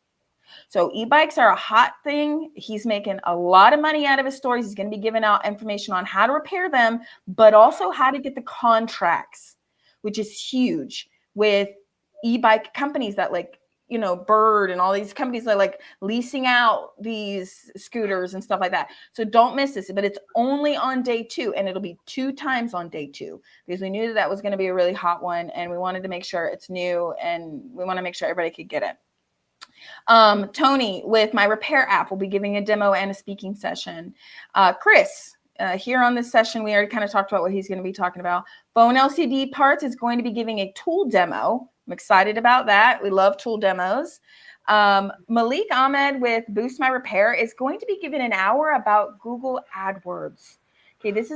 So e-bikes are a hot thing. He's making a lot of money out of his stores. He's going to be giving out information on how to repair them, but also how to get the contracts, which is huge with e-bike companies that Bird and all these companies that like leasing out these scooters and stuff like that. So don't miss this, but it's only on day 2, and it'll be 2 times on day 2, because we knew that was going to be a really hot one, and we wanted to make sure it's new, and we want to make sure everybody could get it. Tony with My Repair app will be giving a demo and a speaking session. Chris, here on this session, we already kind of talked about what he's going to be talking about. Phone LCD Parts is going to be giving a tool demo. I'm excited about that. We love tool demos. Malik Ahmed with Boost My Repair is going to be giving an hour about Google AdWords. Okay, this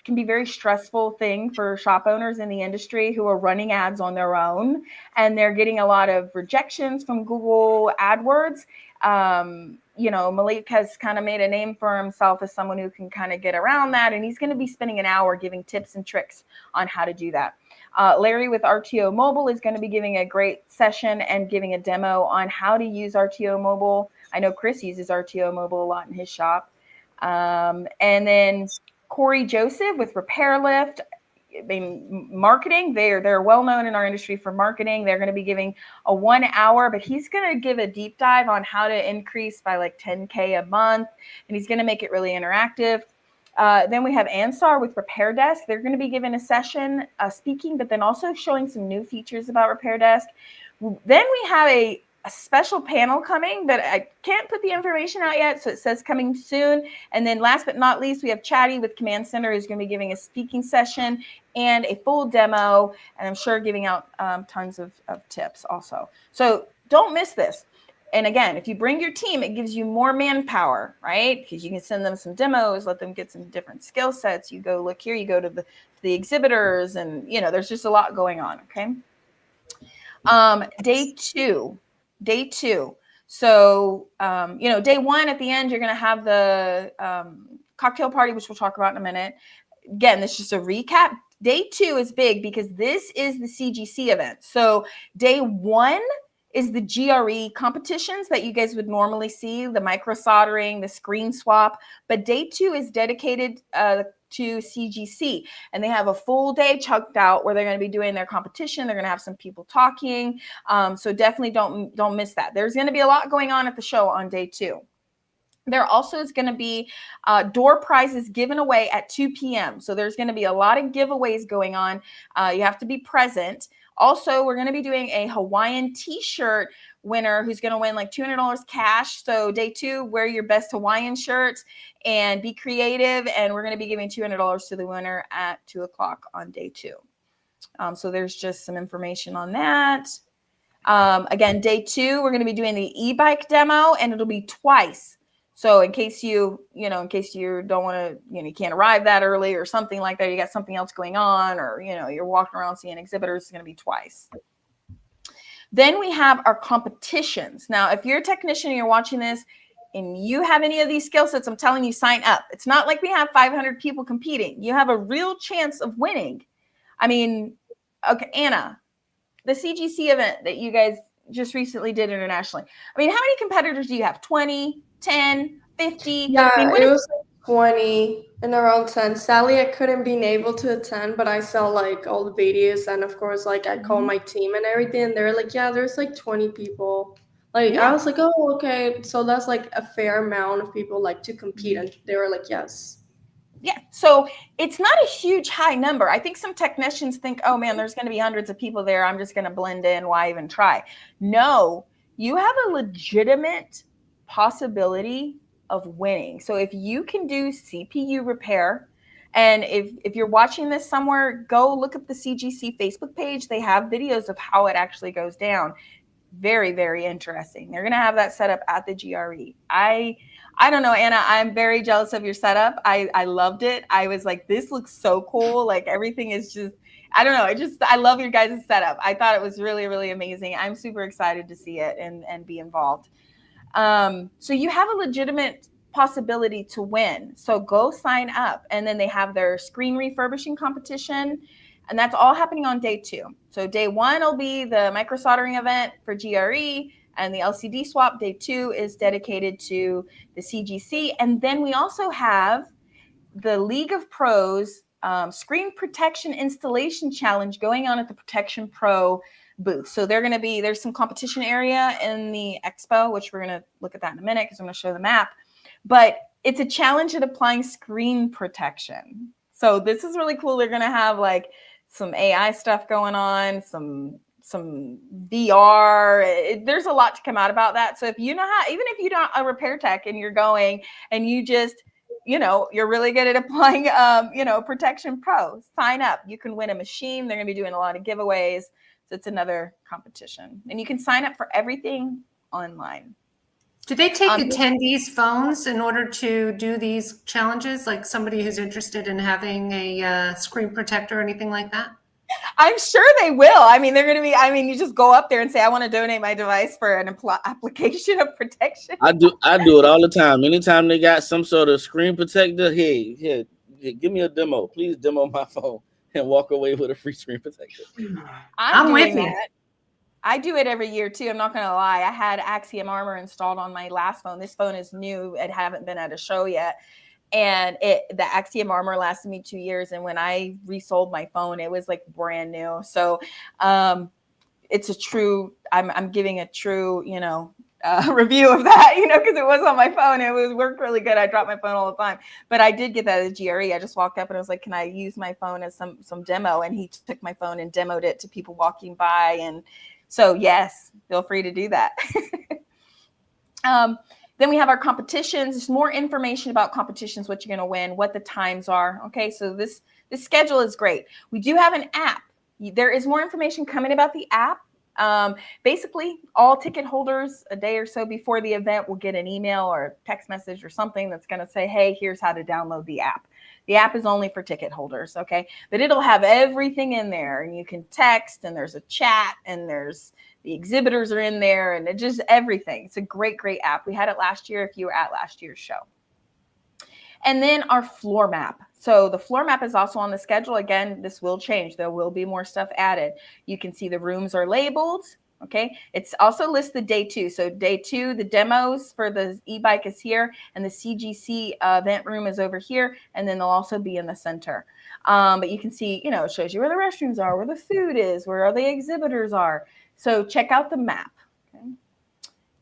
can be a very stressful thing for shop owners in the industry who are running ads on their own, and they're getting a lot of rejections from Google AdWords. Malik has kind of made a name for himself as someone who can kind of get around that, and he's going to be spending an hour giving tips and tricks on how to do that. Larry with RTO Mobile is going to be giving a great session and giving a demo on how to use RTO Mobile. I know Chris uses RTO Mobile a lot in his shop. And then Corey Joseph with Repair Lift. I mean, marketing, they're well known in our industry for marketing. They're going to be giving a 1 hour, but he's going to give a deep dive on how to increase by like 10K a month, and he's going to make it really interactive. Then we have Ansar with Repair Desk. They're going to be giving a session speaking, but then also showing some new features about Repair Desk. Then we have a special panel coming, but I can't put the information out yet, so it says coming soon. And then last but not least, we have Chatty with Command Center, who's going to be giving a speaking session and a full demo, and I'm sure giving out tons of tips also. So don't miss this. And again, if you bring your team, it gives you more manpower, right? Because you can send them some demos, let them get some different skill sets. You go look here, you go to the exhibitors, and there's just a lot going on. Okay. Day two. So, day one at the end, you're going to have the cocktail party, which we'll talk about in a minute. Again, this is just a recap. Day two is big because this is the CGC event. So day one is the GRE competitions that you guys would normally see, the micro soldering, the screen swap. But day two is dedicated to CGC, and they have a full day chunked out where they're going to be doing their competition. They're going to have some people talking. So definitely don't miss that. There's going to be a lot going on at the show on day two. There also is going to be door prizes given away at 2 p.m. So there's going to be a lot of giveaways going on. You have to be present. Also, we're going to be doing a Hawaiian t-shirt winner who's going to win like $200 cash. So day two, wear your best Hawaiian shirt and be creative. And we're going to be giving $200 to the winner at 2:00 on day two. So there's just some information on that. Again, day two, we're going to be doing the e-bike demo, and it'll be twice. So in case you don't want to, you can't arrive that early or something like that, you got something else going on, or, you're walking around seeing exhibitors, it's going to be twice. Then we have our competitions. Now, if you're a technician and you're watching this and you have any of these skill sets, I'm telling you, sign up. It's not like we have 500 people competing. You have a real chance of winning. I mean, okay, Anna, the CGC event that you guys just recently did internationally. I mean, how many competitors do you have? 20, 10, 50? Yeah, I mean, it was like 20 and around 10. Sadly, I couldn't be able to attend, but I saw like all the videos, and of course, like I called my team and everything, and they're like, yeah, there's like 20 people. Like, I was like, oh, okay. So that's like a fair amount of people like to compete. And they were like, yes. Yeah, so it's not a huge high number. I think some technicians think, oh man, there's going to be hundreds of people there. I'm just going to blend in. Why even try? No, you have a legitimate possibility of winning. So if you can do CPU repair, and if you're watching this somewhere, go look up the CGC Facebook page. They have videos of how it actually goes down. Very, very interesting. They're going to have that set up at the GRE. I don't know, Anna, I'm very jealous of your setup. I loved it. I was like, this looks so cool. Like everything is just, I don't know. I love your guys' setup. I thought it was really, really amazing. I'm super excited to see it and be involved. So you have a legitimate possibility to win. So go sign up. And then they have their screen refurbishing competition. And that's all happening on day two. So day one will be the micro soldering event for GRE, and the LCD swap. Day two is dedicated to the CGC. And then we also have the League of Pros screen protection installation challenge going on at the Protection Pro booth. So there's some competition area in the expo, which we're going to look at that in a minute because I'm going to show the map. But it's a challenge at applying screen protection. So this is really cool. They're going to have like some AI stuff going on, some VR. There's a lot to come out about that. So if you know how, even if you're not a repair tech and you're going and you just, you're really good at applying, Protection Pro, sign up. You can win a machine. They're going to be doing a lot of giveaways. So it's another competition. And you can sign up for everything online. Do they take attendees' phones in order to do these challenges? Like somebody who's interested in having a screen protector or anything like that? I'm sure they will. I mean, they're going to be, you just go up there and say, I want to donate my device for an application of protection. I do it all the time. Anytime they got some sort of screen protector, hey, give me a demo. Please demo my phone and walk away with a free screen protector. I'm doing that. I do it every year too. I'm not going to lie. I had Axiom Armor installed on my last phone. This phone is new. It haven't been at a show yet. And the Axiom Armor lasted me 2 years. And when I resold my phone, it was like brand new. So it's a true, I'm giving a true, review of that, because it was on my phone. It worked really good. I drop my phone all the time. But I did get that at GRE. I just walked up and I was like, can I use my phone as some demo? And he took my phone and demoed it to people walking by. And So yes, feel free to do that. Then we have our competitions. There's more information about competitions, what you're going to win, what the times are. Okay, so this schedule is great. We do have an app. There is more information coming about the app. Basically, all ticket holders a day or so before the event will get an email or a text message or something that's going to say, hey, here's how to download the app. The app is only for ticket holders, okay? But it'll have everything in there, and you can text, and there's a chat, and there's the exhibitors are in there, and it just everything. It's a great, great app. We had it last year if you were at last year's show. And then our floor map. So the floor map is also on the schedule. Again, this will change. There will be more stuff added. You can see the rooms are labeled. Okay. It's also listed day 2. So day 2, the demos for the e-bike is here, and the CGC event room is over here. And then they'll also be in the center. But you can see, it shows you where the restrooms are, where the food is, where the exhibitors are. So check out the map. Okay.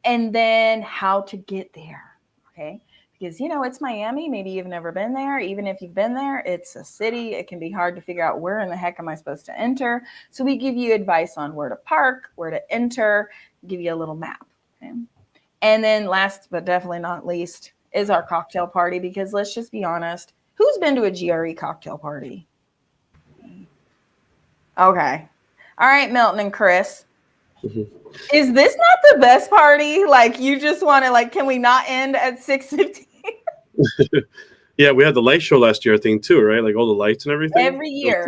And then how to get there. Okay. Because, it's Miami. Maybe you've never been there. Even if you've been there, it's a city. It can be hard to figure out where in the heck am I supposed to enter. So we give you advice on where to park, where to enter, give you a little map. Okay? And then last but definitely not least is our cocktail party, because let's just be honest. Who's been to a GRE cocktail party? Okay. All right, Milton and Chris. Is this not the best party? Like, you just want to, can we not end at 6:15? Yeah, we had the light show last year, I think, too, right? Like all the lights and everything. Every year.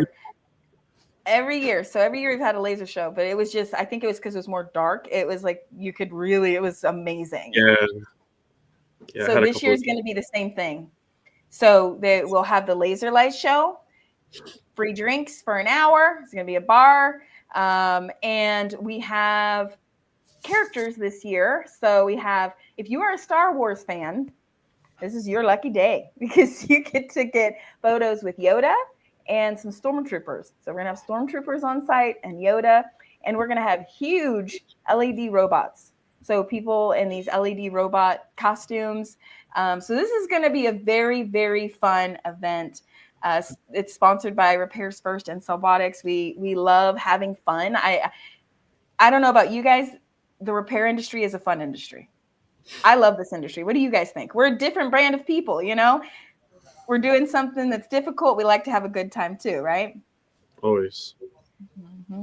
So every year we've had a laser show, but it was just, I think it was because it was more dark. It was like it was amazing. Yeah. So this year is going to be the same thing. So we'll have the laser light show, free drinks for an hour. It's going to be a bar. And we have characters this year. So we have, if you are a Star Wars fan, this is your lucky day, because you get to get photos with Yoda and some stormtroopers. So we're going to have stormtroopers on site and Yoda, and we're going to have huge LED robots. So people in these LED robot costumes. So this is going to be a very, very fun event. It's sponsored by Repairs First and Cellbotics. We love having fun. I don't know about you guys. The repair industry is a fun industry. I love this industry. What do you guys think? We're a different brand of people, We're doing something that's difficult. We like to have a good time too, right? Always. Mm-hmm.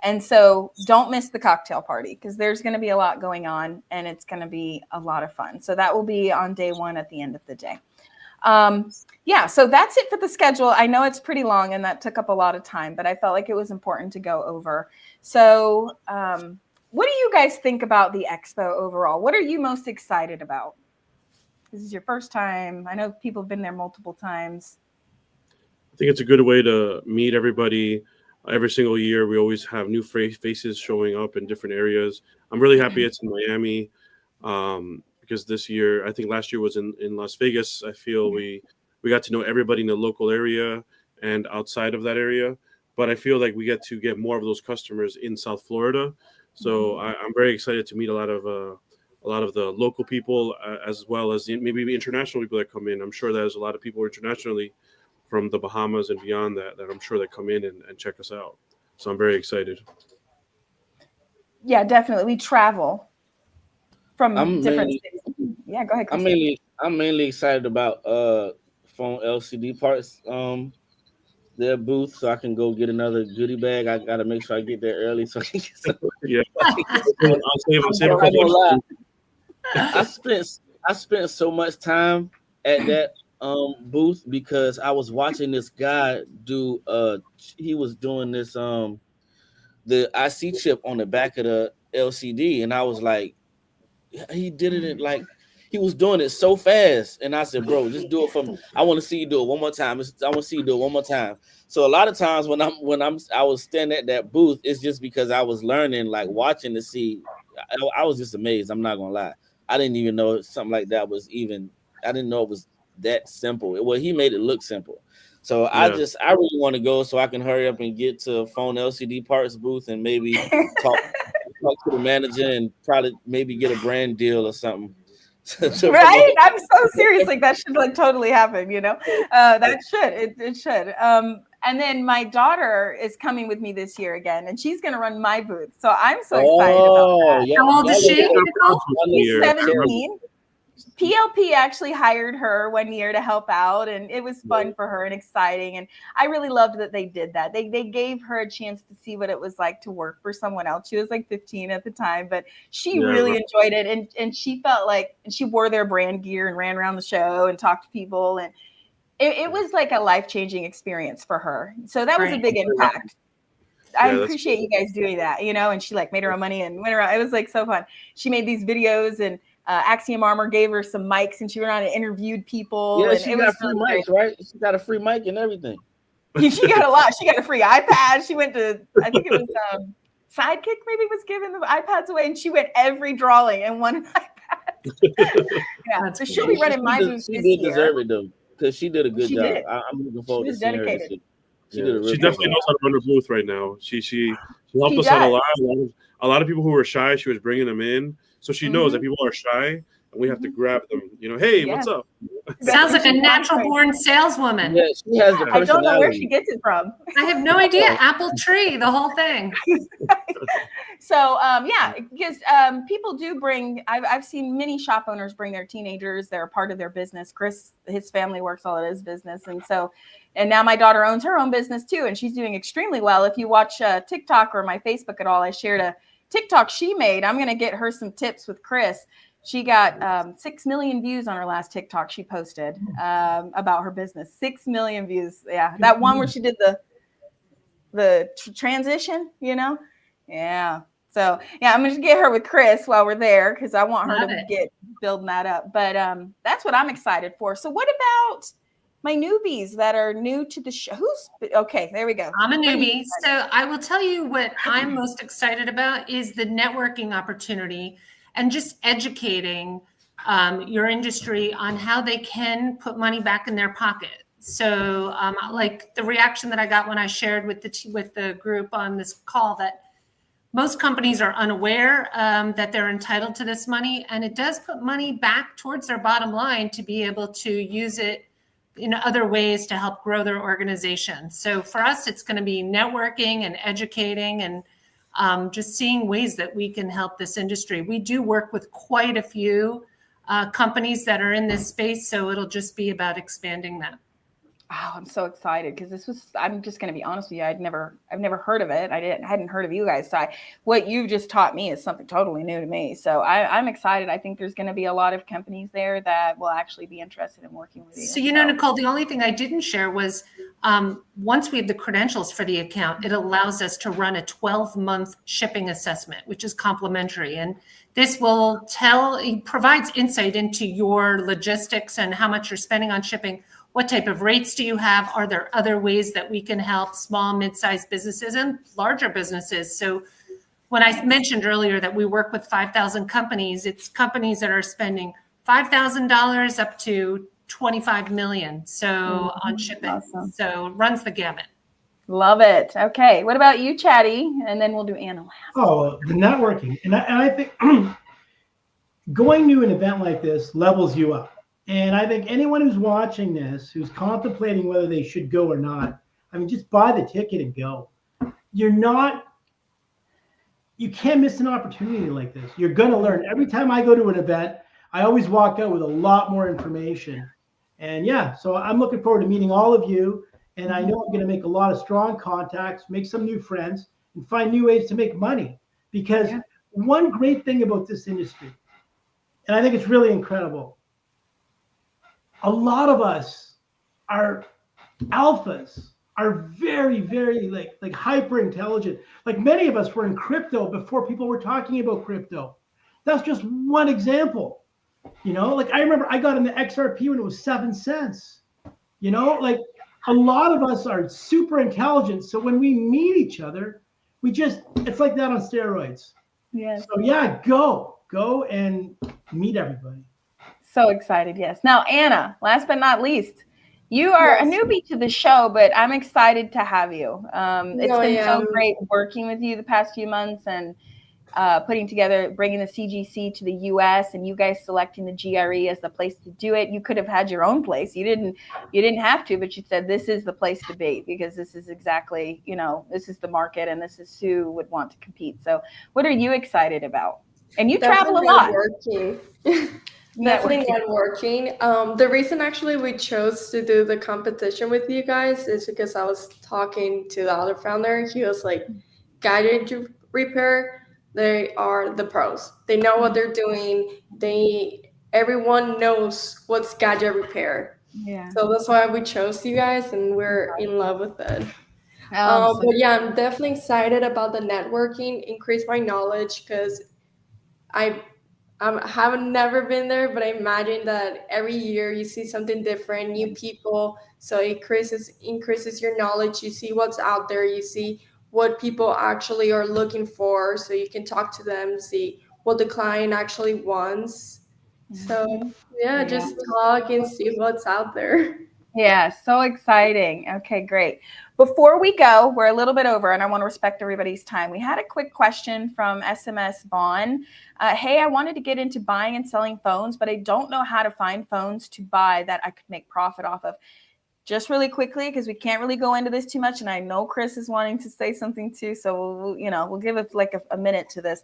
And so don't miss the cocktail party, because there's going to be a lot going on, and it's going to be a lot of fun. So that will be on day 1 at the end of the day. So that's it for the schedule. I know it's pretty long, and that took up a lot of time, but I felt like it was important to go over. So what do you guys think about the expo overall? What are you most excited about? This is your first time. I know people have been there multiple times. I think it's a good way to meet everybody. Every single year, we always have new faces showing up in different areas. I'm really happy it's in Miami, because this year, I think last year was in Las Vegas. I feel we got to know everybody in the local area and outside of that area. But I feel like we get to get more of those customers in South Florida. So I'm very excited to meet a lot of the local people, as well as maybe international people that come in. I'm sure there's a lot of people internationally from the Bahamas and beyond that I'm sure that come in and check us out. So I'm very excited. Yeah, definitely. We travel from different cities. Yeah, go ahead, Chris. I'm mainly excited about phone LCD parts, their booth, so I can go get another goodie bag. I gotta make sure I get there early so I can get some. Yeah. I spent so much time at that booth because I was watching this guy do he was doing this the IC chip on the back of the LCD, and I was like, he did it in, like, he was doing it so fast, and I said, bro, just do it for me. I want to see you do it one more time. I want to see you do it one more time. So a lot of times when I was standing at that booth, it's just because I was learning, like watching to see. I was just amazed. I'm not gonna lie. I didn't even know something like that was even. I didn't know it was that simple. Well, he made it look simple. So yeah. I really want to go so I can hurry up and get to phone LCD parts booth and maybe talk to the manager and probably maybe get a brand deal or something. Right? I'm so serious. Like that should like totally happen, you know? That should. It should. And then my daughter is coming with me this year again, and she's going to run my booth. So I'm so excited about that. Yeah. How old is she, Nicole? She's 17. PLP actually hired her one year to help out, and it was fun for her and exciting. And I really loved that they did that. They gave her a chance to see what it was like to work for someone else. She was like 15 at the time, but she really enjoyed it. And she felt like she wore their brand gear and ran around the show and talked to people. And it was like a life-changing experience for her. So that was a big impact. I appreciate you guys doing that, you know, and she like made her own money and went around. It was like so fun. She made these videos, and Axiom Armor gave her some mics, and she went around and interviewed people. Yeah, and she it got was free really mics, right? She got a free mic and everything. She got a lot. She got a free iPad. She went to, I think it was Sidekick maybe was giving the iPads away, and she went every drawing and won an iPad. Yeah, so she'll be running my booth this year. She did deserve it though, because she did a good job. I'm looking forward to seeing her this year. She definitely knows how to run her booth right now. She helped us out a lot. A lot of people who were shy, she was bringing them in. So she knows that people are shy, and we have to grab them. You know, hey, what's up? Sounds like a natural-born saleswoman. Yeah, she has the personality. I don't know where she gets it from. I have no idea. Apple tree, the whole thing. So because people do bring. I've seen many shop owners bring their teenagers. They're a part of their business. Chris, his family works all at his business, and now my daughter owns her own business too, and she's doing extremely well. If you watch TikTok or my Facebook at all, I shared a TikTok she made. I'm going to get her some tips with Chris. She got 6 million views on her last TikTok she posted about her business. 6 million views. Yeah, that one where she did the transition, you know? Yeah. So, yeah, I'm going to get her with Chris while we're there because I want her to get building that up. But that's what I'm excited for. So what about my newbies that are new to the show? Okay, there we go. I'm a newbie. So I will tell you what I'm most excited about is the networking opportunity and just educating your industry on how they can put money back in their pocket. So like the reaction that I got when I shared with the group on this call, that most companies are unaware that they're entitled to this money, and it does put money back towards their bottom line to be able to use it in other ways to help grow their organization. So for us, it's going to be networking and educating and just seeing ways that we can help this industry. We do work with quite a few companies that are in this space, so it'll just be about expanding that. Oh, I'm so excited because I'm just going to be honest with you. I've never heard of it. I hadn't heard of you guys. So what you just taught me is something totally new to me. So I'm excited. I think there's going to be a lot of companies there that will actually be interested in working with you. So, Nicole, the only thing I didn't share was once we have the credentials for the account, it allows us to run a 12-month shipping assessment, which is complimentary. And this will provides insight into your logistics and how much you're spending on shipping. What type of rates do you have? Are there other ways that we can help small, mid-sized businesses and larger businesses? So when I mentioned earlier that we work with 5,000 companies, it's companies that are spending $5,000 up to 25 million. So on shipping. Awesome. So it runs the gamut. Love it. Okay. What about you, Chatty? And then we'll do Anna last. Oh, the networking. And I think going to an event like this levels you up. And I think anyone who's watching this, who's contemplating whether they should go or not, I mean, just buy the ticket and go. You can't miss an opportunity like this. You're going to learn. Every time I go to an event, I always walk out with a lot more information. And so I'm looking forward to meeting all of you. And I know I'm going to make a lot of strong contacts, make some new friends, and find new ways to make money. Because one great thing about this industry, and I think it's really incredible, a lot of us are alphas, are very, very like hyper intelligent. Like many of us were in crypto before people were talking about crypto. That's just one example. Like I remember I got in the XRP when it was 7 cents. Like a lot of us are super intelligent. So when we meet each other, it's like that on steroids. Yeah. So go and meet everybody. So excited. Yes. Now, Anna, last but not least, you are a newbie to the show, but I'm excited to have you. It's been so great working with you the past few months. And putting together, bringing the CGC to the US, and you guys selecting the GRE as the place to do it. You could have had your own place. You didn't have to, but you said this is the place to be because this is exactly, this is the market and this is who would want to compete. So what are you excited about? And you travel a lot. Definitely networking. The reason actually we chose to do the competition with you guys is because I was talking to the other founder. He was like, gadget repair, they are the pros. They know what they're doing. Everyone knows what's gadget repair. Yeah. So that's why we chose you guys, and we're in love with it. So But yeah, I'm definitely excited about the networking, increase my knowledge, because I haven't never been there, but I imagine that every year you see something different, new people. So it increases your knowledge. You see what's out there. You see what people actually are looking for, so you can talk to them, see what the client actually wants. So yeah, just talk and see what's out there. Yeah, so exciting. Okay, great. Before we go, we're a little bit over and I want to respect everybody's time. We had a quick question from SMS Vaughn. Hey, I wanted to get into buying and selling phones, but I don't know how to find phones to buy that I could make profit off of. Just really quickly, because we can't really go into this too much, and I know Chris is wanting to say something too, so we'll give it like a minute to this.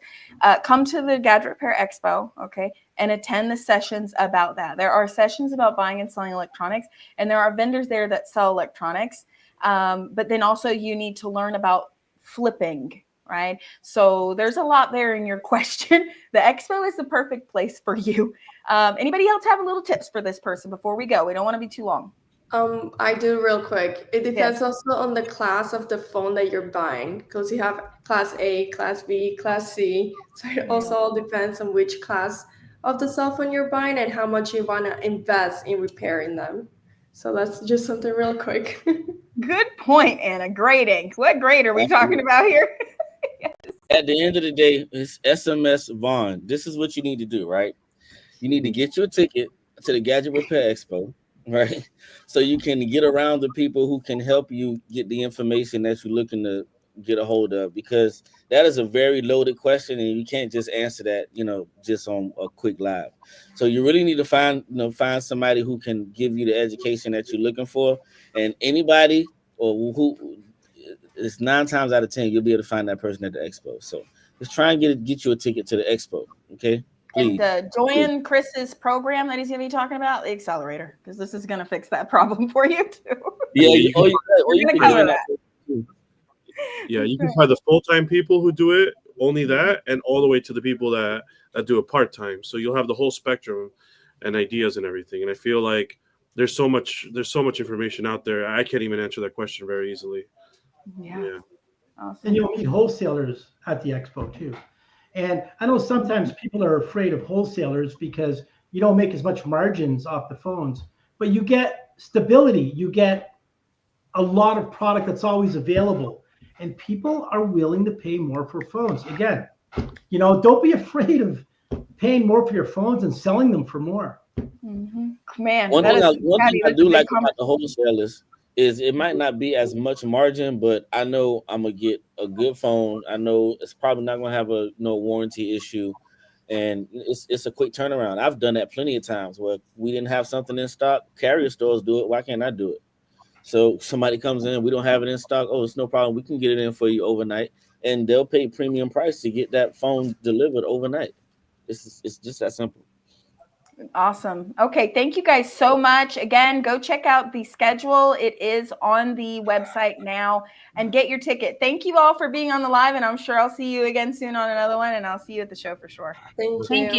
Come to the Gadget Repair Expo, okay, and attend the sessions about that. There are sessions about buying and selling electronics, and there are vendors there that sell electronics, but then also you need to learn about flipping, right? So there's a lot there in your question. The expo is the perfect place for you. Anybody else have a little tips for this person before we go? We don't want to be too long. I do real quick. It depends also on the class of the phone that you're buying, because you have class A, class B, class C. So it also all depends on which class of the cell phone you're buying and how much you want to invest in repairing them. So that's just something real quick. Good point, Anna. Grading. What grade are we talking about here? At the end of the day, it's SMS Vaughn. This is what you need to do, right? You need to get your ticket to the Gadget Repair Expo, right? So you can get around the people who can help you get the information that you're looking to get a hold of, because that is a very loaded question and you can't just answer that, just on a quick live. So you really need to find somebody who can give you the education that you're looking for, and anybody or who it's 9 times out of 10 you'll be able to find that person at the expo. So just try and get you a ticket to the expo, okay? Please. And join Chris's program that he's going to be talking about, the accelerator, because this is going to fix that problem for you too. Yeah, you can join that. Yeah, you can find the full-time people who do it, only that, and all the way to the people that do it part-time. So you'll have the whole spectrum and ideas and everything. And I feel like there's so much information out there. I can't even answer that question very easily. Yeah. Awesome. And you'll meet wholesalers at the expo too. And I know sometimes people are afraid of wholesalers because you don't make as much margins off the phones, but you get stability. You get a lot of product that's always available, and people are willing to pay more for phones. Again, don't be afraid of paying more for your phones and selling them for more. Mm-hmm. Man, one thing I do like about the wholesalers is it might not be as much margin, but I know I'm gonna get a good phone. I know it's probably not gonna have a warranty issue, and it's a quick turnaround. I've done that plenty of times where we didn't have something in stock. Carrier stores do it. Why can't I do it? So somebody comes in, we don't have it in stock. Oh, it's no problem. We can get it in for you overnight, and they'll pay premium price to get that phone delivered overnight. It's just that simple. Awesome. Okay. Thank you guys so much. Again, go check out the schedule. It is on the website now, and get your ticket. Thank you all for being on the live, and I'm sure I'll see you again soon on another one, and I'll see you at the show for sure. Thank you.